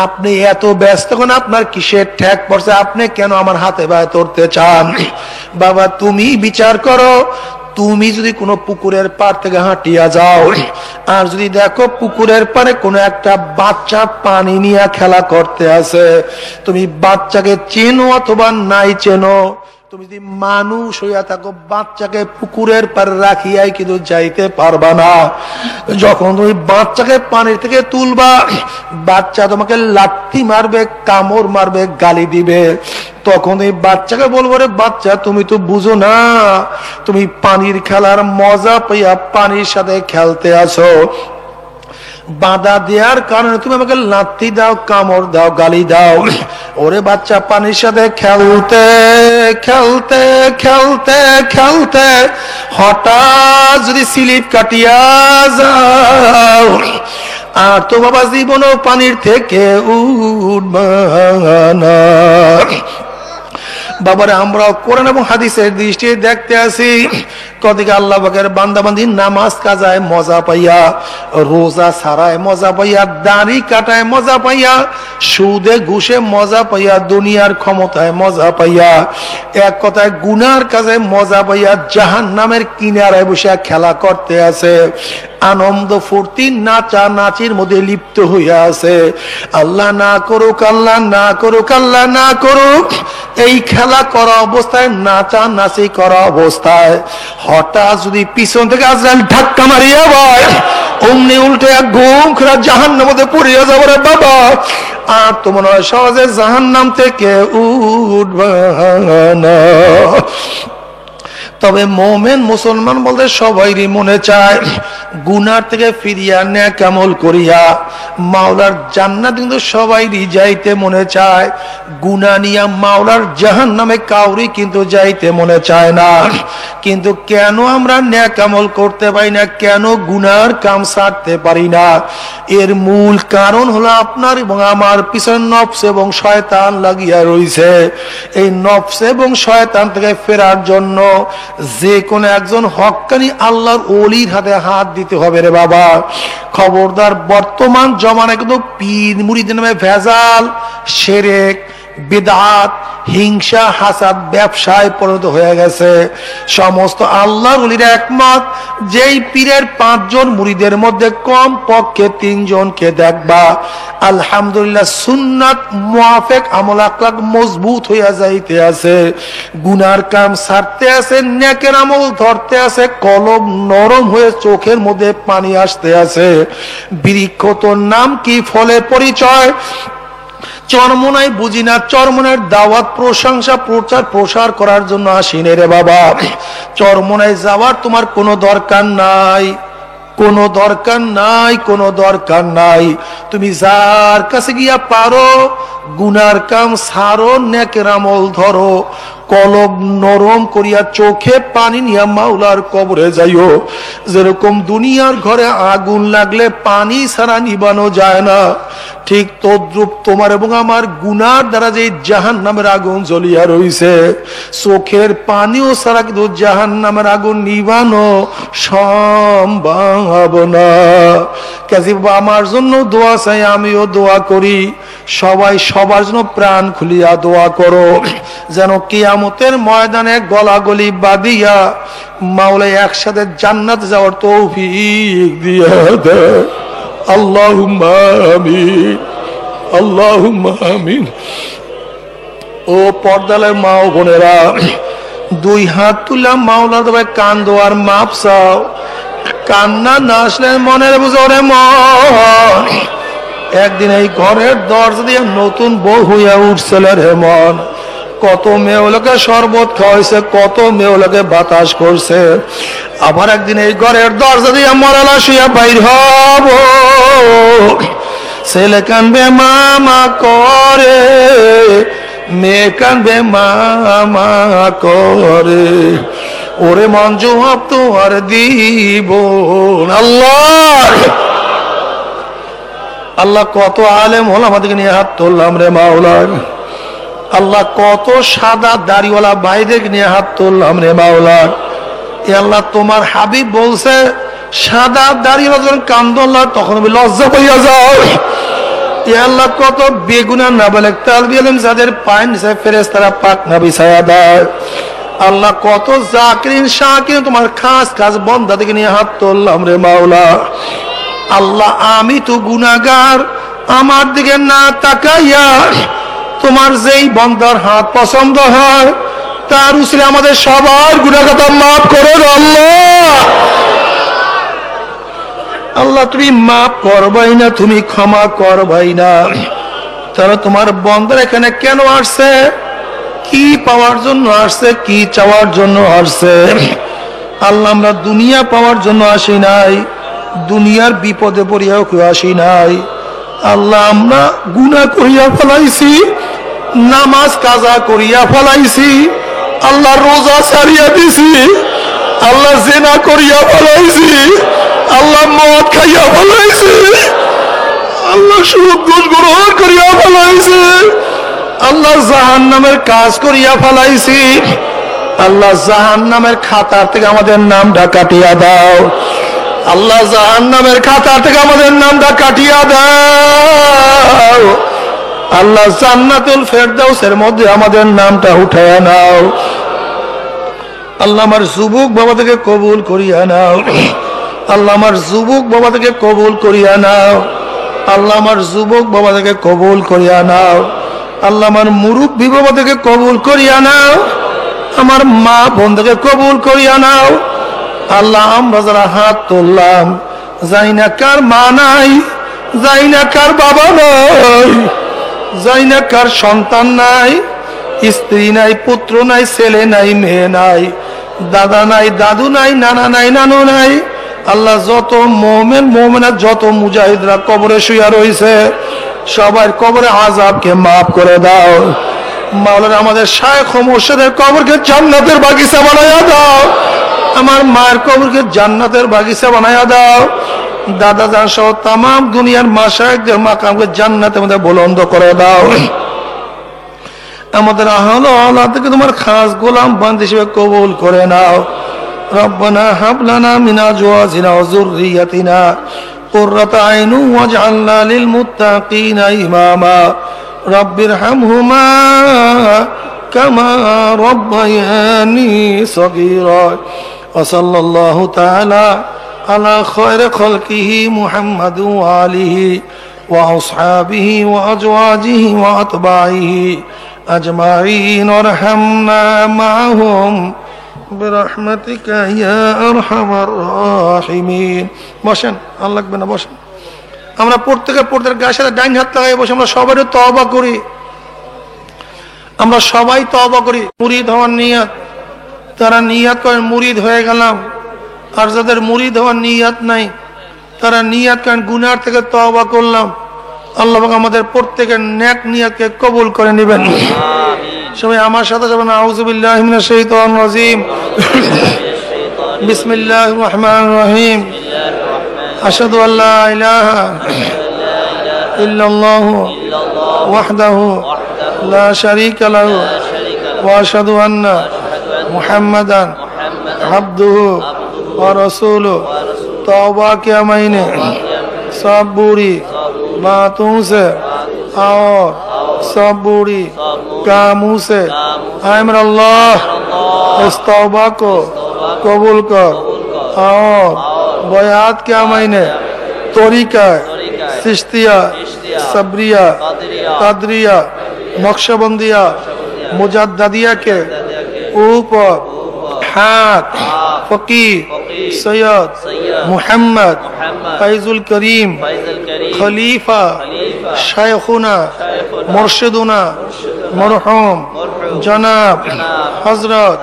আপনি এত ব্যস্ত, কোন আপনার কিসের ঠেক পড়ছে, আপনি কেন আমার হাতে বায়ে ধরতে চান? বাবা তুমি বিচার করো, তুমি যদি কোনো পুকুরের পাড় থেকে হাঁটিয়া যাও আর যদি দেখো পুকুরের পাড়ে কোনো একটা বাচ্চা পানি নিয়ে খেলা করতে আছে, তুমি বাচ্চাকে চেনো অথবা নাই চেনো, তুমি যদি মানুষ হইয়া থাকো বাচ্চাকে পুকুরের পাড়ে রাখিয়াই কিন্তু যাইতে পারবা না। যখন তুমি বাচ্চাকে পানির থেকে তুলবা, বাচ্চা তোমাকে লাথি মারবে, কামড় মারবে, গালি দিবে, তখন এই বাচ্চাকে বলবো রে বাচ্চা তুমি তো বুঝো না, তুমি পানির খেলার মজা পাইয়া পানির সাথে খেলতে আসো, বাধা দেওয়ার কারণে তুমি আমাকে লাথি দাও, কামড় দাও, গালি দাও। ওরে বাচ্চা পানির সাথে খেলতে খেলতে খেলতে খেলতে হঠাৎ যদি স্লিপ কাটিয়া যাও আর তো বাবা জীবনও পানির থেকে উঠবা না। বাবারে আমরাও কোরআন এবং হাদিসের দৃষ্টি দেখতে আসি, কদিকে আল্লাহ পাকের বান্দাবান্দি নামাজ কাজায় মজা পাইয়া, রোজা ছাড়ায় মজা পাইয়া, দাড়ি কাটায় মজা পাইয়া, সুদে ঘুষে মজা পাইয়া, দুনিয়ার ক্ষমতায় মজা পাইয়া, এক কথায় গুনার কাজে মজা পাইয়া জাহান্নামের কিনারায় বসে খেলা করতে আছে, আনন্দ ফুর্তি নাচা নাচির মধ্যে লিপ্ত হইয়া আছে। আল্লাহ না করুক, আল্লাহ না করুক, আল্লাহ না করুক, এই খেলা করা অবস্থায়, নাচা নাচি করা অবস্থায় হঠাৎ যদি পিছন থেকে আজরাইল ধাক্কা মারিয়া ভাই অমনি উল্টে ঘুম খেলা জাহান্নামের মধ্যে পড়িয়া যাবো রে বাবা, আর তো মনে হয় সহজে জাহান্নাম থেকে উঠবা না। তবে মোমেন মুসলমান বলতে সবাইরই মনে চায় গুনার থেকে ফিরিয়া নেক আমল করিয়া মাওলার জান্নাত কিন্তু সবাইরই যাইতে মনে চায়, গুনাহ নিয়া মাওলার জাহান্নামে কাউরি কিন্তু যাইতে মনে চায় না। কিন্তু কেন আমরা নেক আমল করতে পারি না, কেন গুনার কাম ছাড়তে পারি না? এর মূল কারণ হলো আপনার এবং আমার পিছনে নফস এবং শয়তান লাগিয়া রইছে। এই নফস এবং শয়তান থেকে ফেরার জন্য যে কোনো একজন হক্কানি আল্লাহর ওলির হাতে হাত দিতে হবে রে বাবা। খবরদার, বর্তমান জমানায় কিন্তু পীর মুরিদের নামে ভেজাল, শিরক, বিদআত, হিংসা, হাসাদ ব্যবসায় পরিণত হয়ে গেছে। সমস্ত আল্লাহর ওলিরা একমত, যেই পীরের 5 জন মুরিদের মধ্যে কম পক্ষে 3 জনকে দেখবা আলহামদুলিল্লাহ সুন্নাত মুআফিক আমল আখলাক মজবুত হইয়া যাইতে আছে, গুনার কাম ছাড়তে আছে, নেকের আমল ধরতে আছে, কলব নরম হয়ে চোখের মধ্যে পানি আসতে আছে। বৃক্ষ তোর নাম কি, ফলে পরিচয়, চরমনাই বুঝি না, চরমনের দাওয়াত প্রশংসা প্রচার প্রসার করার জন্য আসিনে রে বাবা। চরমনায় যাওয়ার তোমার কোনো দরকার নাই, কোনো দরকার নাই, কোনো দরকার নাই। তুমি যার কাছে গিয়া পারো গুনার কাম ছাড়ো, নেকের আমল ধরো, কলব নরম করিয়া চোখে পানি নিয়া মাওলার কবরে যাইও। যেরকম দুনিয়ার ঘরে আগুন লাগলে পানি ছাড়া নিবানো যায় না, ঠিক তদ্রূপ তোমার এবং আমার গুনার দ্বারা যে জাহান্নামের আগুন জ্বলিয়া রইছে, চোখের পানিও ছাড়া কিন্তু জাহান্নামের আগুন নিবানো সম্ভব না। কাজী বাবা আমার জন্য দোয়া চাই, আমিও দোয়া করি, সবাই সবার জন্য প্রাণ খুলিয়া দোয়া করো, যেন কিয়ামতের ময়দানে গলাগলি বাঁধিয়া মাওলা একসাথে জান্নাতে যাওয়ার তৌফিক দিয়া দেয়। আল্লাহুম্মা আমিন, আল্লাহুম্মা আমিন। ও পর্দালের মা ও বোনেরা, 2 হাত তুলা মাওলার তবে কান্দো আর মাপ চাও। কান্না না আসলে মনের বুঝে ওরে মন, একদিন এই ঘরের দরজা দিয়ে নতুন বউ হইয়া উঠছিল রে মন। কত মেয়েগুলোকে শরবত খাওয়াইছে, কত মেয়েগুলোকে বাতাস করছে। আবার একদিন এই ঘরের দরজা দিয়ে মরালা শুয়ে বাইর হব, ছেলে কানবে মামা করে, মেয়ে কানবে মামা করে, ওরে মন জবাব তোমার দিব। আল্লাহ আল্লাহ কত আলেম হল আমাদেরকে নিয়ে হাত তুললাম রে মাওলা। আল্লাহ কত সাদা দাড়িওয়ালা ভাইদেরকে নিয়ে হাত তুললাম রে মাওলা। এ আল্লাহ তোমার হাবিব বলছে সাদা দাড়িওয়ালা যখন কান্দোল্লাহ তখন আমি লজ্জা পাইয়া যাও। এ আল্লাহ কত বেগুনা নাবালেগ তালবি আলেম যাদের পায়ের নিচে ফেরেশতারা পাক না বিছায়া দেয়। আল্লাহ কত জাকিরিন শাকিরিন তোমার খাস খাস বান্দা থেকে নিয়ে হাত তুললাম রে মাওলা। আল্লাহ আমি তো গুনাহগার, আমার দিকে না তাকাইয়া তোমার যেই বান্দার হাত পছন্দ হয় তার উসিলে আমাদের সবার গুনাহ খাতা মাফ করে দাও। আল্লাহ আল্লাহ তুমি মাফ করবাই না, তুমি ক্ষমা করবাই না। তারা তোমার বান্দার এখানে কেন আসছে, কি পাওয়ার জন্য আসছে, কি চাওয়ার জন্য আসছে? আল্লাহ আমরা দুনিয়া পাওয়ার জন্য আসি নাই, দুনিয়ার বিপদে পড়িয়াও কেউ আসি নাই। আল্লাহ আমরা গুনাহ করিয়া ফেলাইছি, নামাজ কাজা করিয়া ফেলাইছি, আল্লাহ রোজা ছাড়িয়া দিছি, আল্লাহ জেনা করিয়া ফেলাইছি, আল্লাহ মদ খাইয়া ফেলাইছি, আল্লাহ সুদ ঘুষ গ্রহণ করিয়া ফেলাইছি, আল্লাহ জাহান্নামের কাজ করিয়া ফেলাইছি। আল্লাহ জাহান্নামের খাতার থেকে আমাদের নামটা কাটিয়া দাও। আল্লাহ জাহান্নামের খাতার থেকে আমাদের নামটা কাটিয়া দাও। আল্লাহ জান্নাতুল ফেরদাউসের মধ্যে আমাদের নামটা উঠাইয়া নাও। আল্লাহ আমার যুবক বাবা থেকে কবুল করিয়া নাও। আল্লাহ আমার যুবক বাবা থেকে কবুল করিয়া নাও। আল্লাহ আমার যুবক বাবা থেকে কবুল করিয়া নাও। আল্লাহ আমার মুরব্বী বাবা থেকে কবুল করিয়া নাও। আমার মা বোন থেকে কবুল করিয়া নাও। আল্লাহ আমরা যারা হাত তুললাম, যাই না কার মা নাই, যাই না কার বাবা নাই, যাই না কার সন্তান নাই, স্ত্রী নাই, পুত্র নাই, ছেলে নাই, মেয়ে নাই, দাদা নাই, দাদু নাই, নানা নাই, নানু নাই। আল্লাহ যত মুমিন মুমিনা, যত মুজাহিদরা কবরে শুয়া রয়েছে সবার কবরে আযাবকে মাফ করে দাও। মাওলানা আমাদের শায়েখ ও মুর্শিদের কবরকে জান্নাতের বাগিচা বানায়া দাও। আমার মায়ের কবরকে জান্নাতের বাগিচা বানায়া দাও। দাদা জান সহ তামাম দুনিয়ার মাশায়েখদের মাকামকে জান্নাতের মধ্যে বুলন্দ করে দাও। আমাদের আহলে আওলাদ থেকে তোমার খাস গোলাম বান্দা হিসেবে কবুল করে নাও। রব্বানা হাব লানা মিন আজওয়াজিনা ওয়া যুররিয়াতিনা কুররাতা আইনুন ওয়াজআলনা লিল মুত্তাকিনা ইমামা। রব্বিরহামহুমা কামা রব্বায়ানি সগীরা। ওয়া সাল্লাল্লাহু তাআলা আলা খায়রি খালকিহি মুহাম্মাদ ওয়া আলিহি ওয়া আসহাবিহি ওয়া আজওয়াজিহি ওয়া আতবাইহি আজমাইন ওয়ারহামনা মাআহুম বিরহমাতিকা ইয়া আরহামার রাহিমিন। বসেন, আর লাগবে না, বসেন। আমরা প্রত্যেকের গায়ের সাথে ডাইন হাত লাগাই বসে আমরা সবাই তওবা করি। আমরা সবাই তওবা করি। মুরিদ হওয়ার নিয়ত, তারা নিয়ত করেন মুরিদ হয়ে গেলাম। আর যাদের মুরিদ হওয়ার নিয়ত নাই তারা নিয়ত করেন গুনার থেকে তওবা করলাম। আল্লাহ পাক আমাদের প্রত্যেকের নেক নিয়তকে কবুল করে নেবেন। সবাই আমার সাথে যাবেন। আউযু বিল্লাহি মিনাশ শাইতানির রাজিম। বিসমিল্লাহির রহমানির রহিম। আশহাদু আল্লা ইলাহা ইল্লাল্লাহু ওয়াহদাহু লা শারীকা লাহু ওয়া আশহাদু আন্না মুহাম্মাদান আবদুহু ওয়া রাসূলুহু। तौबा किया मैंने सब बुरी बातों से और सब बुरी कामों से। ऐ मेरा अल्लाह इस तौबा को कबूल कर। और बयात किया मैंने तरीका चिश्तिया सबरिया कदरिया नक्शबंदिया मुजद्दिया के ऊपर हाथ फकीर सैयद मुहम्मद फैजुल करीम खलीफा शेखुना मुर्शिदुना मरहूम জনাব হযরত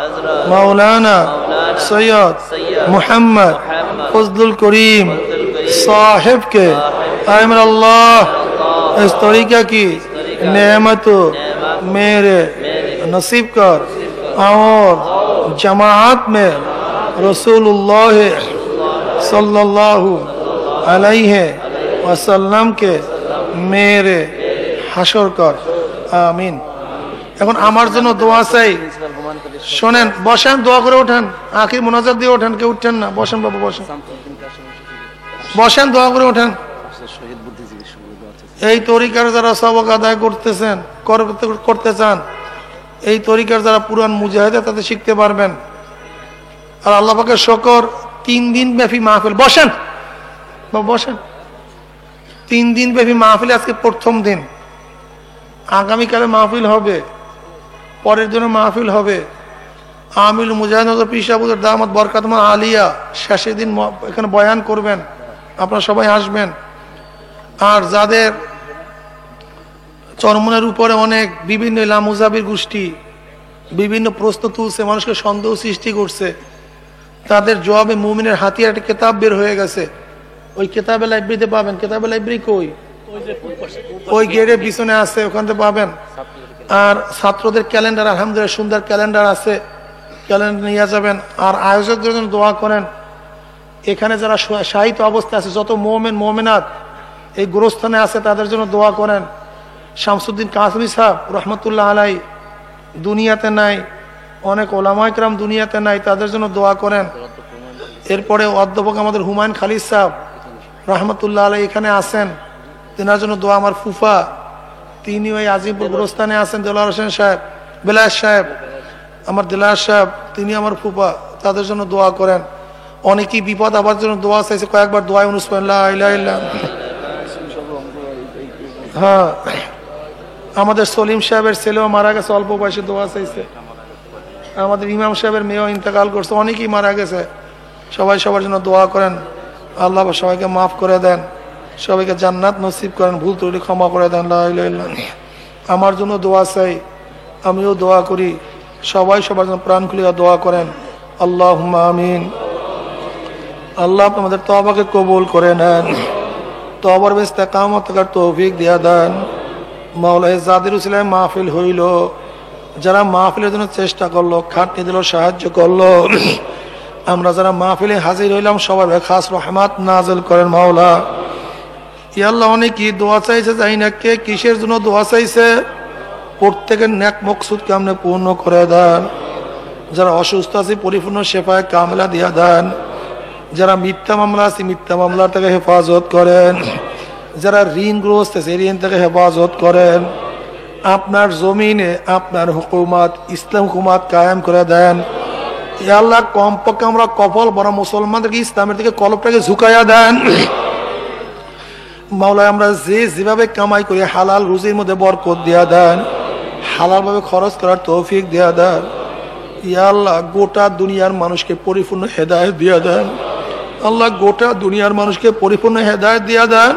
মাওলানা সৈয়দ মুহাম্মদ ফজলুল করিম साहिब के आमिर अल्लाह इस तरीका की नेमत मेरे नसीब कर और जमात में रसूलुल्लाह सल्लल्लाहु अलैहि वसल्लम के मेरे হাসর কর আমিন। এখন আমার জন্য দোয়া চাই, শোনেন, বসেন, দোয়া করে ওঠেন, আখির মোনাজাত দিয়ে ওঠেন, কেউ উঠেন না, বসেন বাবু, বসেন বসেন, দোয়া করে ওঠেন। এই তরিকার যারা সবক আদায় করতেছেন, করতে চান, এই তরিকার যারা পুরান মুজাহিদ তাদের শিখতে পারবেন। আর আল্লাহ পাকের শকর, 3 দিন ব্যাপী মাহফিল, বসেন বাবু বসেন, 3 দিন ব্যাপী মাহফিল, আজকে প্রথম দিন, আগামীকালে মাহফিল হবে, পরের দিনে মাহফিল হবে। আমিল মুজাহিদ পিসাবুদের দামাত বরকাতমা আলিয়া শেষের দিন এখানে বয়ান করবেন, আপনারা সবাই আসবেন। আর যাদের চরমনের উপরে অনেক বিভিন্ন লামুজাবির গোষ্ঠী বিভিন্ন প্রশ্ন তুলছে, মানুষকে সন্দেহ সৃষ্টি করছে, তাদের জবাবে মুমিনের হাতিয়ার একটা কেতাব বের হয়ে গেছে, ওই কেতাবে লাইব্রেরিতে পাবেন। কেতাবে লাইব্রেরি কই? ওই গেটের পিছনে আছে, ওখান থেকে পাবেন। আর ছাত্রদের ক্যালেন্ডার, আলহামদুলিল্লাহ সুন্দর ক্যালেন্ডার আছে, ক্যালেন্ডার নিয়ে যাবেন। আর আয়োজকদের জন্য দোয়া করেন। এখানে যারা শাহিত অবস্থা আছে, যত মোমেন মোমেনাত এই গোরস্থানে আছে, তাদের জন্য দোয়া করেন। শামসুদ্দিন কাসমি সাহেব রহমতুল্লাহ আলাই দুনিয়াতে নাই, অনেক ওলামা ইকরাম দুনিয়াতে নাই, তাদের জন্য দোয়া করেন। এরপরে অধ্যাপক আমাদের হুমায়ুন খালিদ সাহেব রহমতুল্লাহ আলাই এখানে আছেন, তেনার জন্য দোয়া। আমার ফুফা, তিনি ওই আজিমপুর গোরস্থানে আছেন, দেলার হোসেন সাহেব, বেলায়েত সাহেব, আমার দেলায়েত সাহেব, তিনি আমার ফুফা, তাদের জন্য দোয়া করেন। অনেকেই বিপদ আবার জন্য দোয়া চাইছে, কয়েকবার দোয়া হ্যাঁ, আমাদের সলিম সাহেবের ছেলেও মারা গেছে, অল্প বয়সে দোয়া চাইছে। আমাদের ইমাম সাহেবের মেয়েও ইন্তেকাল করছে, অনেকেই মারা গেছে। সবাই সবার জন্য দোয়া করেন। আল্লাহ সবাইকে মাফ করে দেন, সবাইকে জান্নাত নসিব করেন, ভুল ত্রুটি ক্ষমা করে দেন। লা ইলাহা ইল্লাল্লাহ। আমার জন্য দোয়া চাই, আমিও দোয়া করি, সবাই সবার জন্য প্রাণ খুলিয়া দোয়া করেন। আল্লাহুম্মা আমিন। আল্লাহ আমাদের তওবাকে কবুল করে নেন, তওবার ইস্তেকামত করার তৌফিক দিয়া দেন। মাওলা যাদের উসিলায় মাহফিল হইল, যারা মাহফিলের জন্য চেষ্টা করলো, খাটনি দিল, সাহায্য করলো, আমরা যারা মাহফিলে হাজির হইলাম, সবার খাস রহমত নাযিল করেন মাওলা। ইয়া আল্লাহ, অনেকেই দোয়া চাইছে, জানি না কে কিসের জন্য দোয়া চাইছে, প্রত্যেকের নেক মকসুদকে আপনি পূর্ণ করে দেন। যারা অসুস্থ আছে পরিপূর্ণ শেফায়ে কামিলা দিয়া দেন। যারা মিথ্যা মামলা আছে মিথ্যা মামলার থেকে হেফাজত করেন। যারা ঋণগ্রস্ত আছে ঋণ থেকে হেফাজত করেন। আপনার জমিনে আপনার হুকুমত, ইসলাম হুকুমত কায়েম করে দেন। ইয়া আল্লাহ, কমপক্ষে আমরা কপাল বড় মুসলমানদেরকে ইসলামের দিকে কলবটাকে ঝুঁকাইয়া দেন। মাওলা, আমরা যেভাবে কামাই করি হালাল রুজির মধ্যে বরকত দিয়া দেন, হালালভাবে খরচ করার তৌফিক দিয়া দেন। ইয়া আল্লাহ, গোটা দুনিয়ার মানুষকে পরিপূর্ণ হেদায়েত দিয়া দেন। আল্লাহ, গোটা দুনিয়ার মানুষকে পরিপূর্ণ হেদায়েত দিয়া দেন।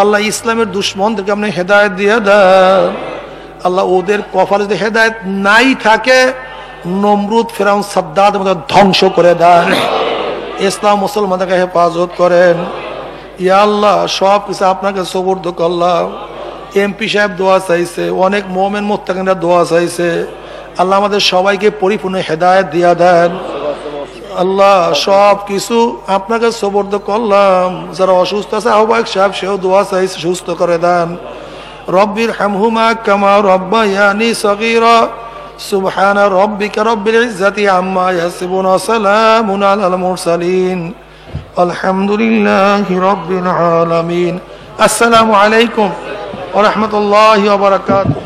আল্লাহ, ইসলামের দুশ্মনদেরকে আপনি হেদায়েত দিয়া দেন। আল্লাহ, ওদের কপালে যদি হেদায়েত নাই থাকে, নমরুদ ফেরাউন সাদ্দাদ আমাদের ধ্বংস করে দেন। ইসলাম মুসলমানদেরকে হেফাজত করেন। ইয়া আল্লাহ, সব কিছু আপনাকে সুবর্দ করলাম। এমপি সাহেব দোয়া চাইছে, অনেক মুমিন মুত্তাকিনরা দোয়া চাইছে। আল্লাহ, আমাদের সবাইকে পরিপূর্ণ হেদায়েত দিয়া দেন। আল্লাহ, সব কিছু আপনাকে সুবর্দ করলাম। যারা অসুস্থ আছে, আহ্বায়ক সাহেব সেও দোয়া চাইছে, সুস্থ করে দেন। রব্বির হামহুমা কামা রব্বায়ানি সগীরা। সুবহানা রব্বিকা রব্বিল ইজ্জাতি আম্মা ইয়াসিফুন ওয়া সালামুন আলাল মুরসালিন। আলহামদুলিল্লাহি রাব্বিল আলামিন। আসসালামু আলাইকুম ওয়া রাহমাতুল্লাহি ওয়া বারাকাতুহু।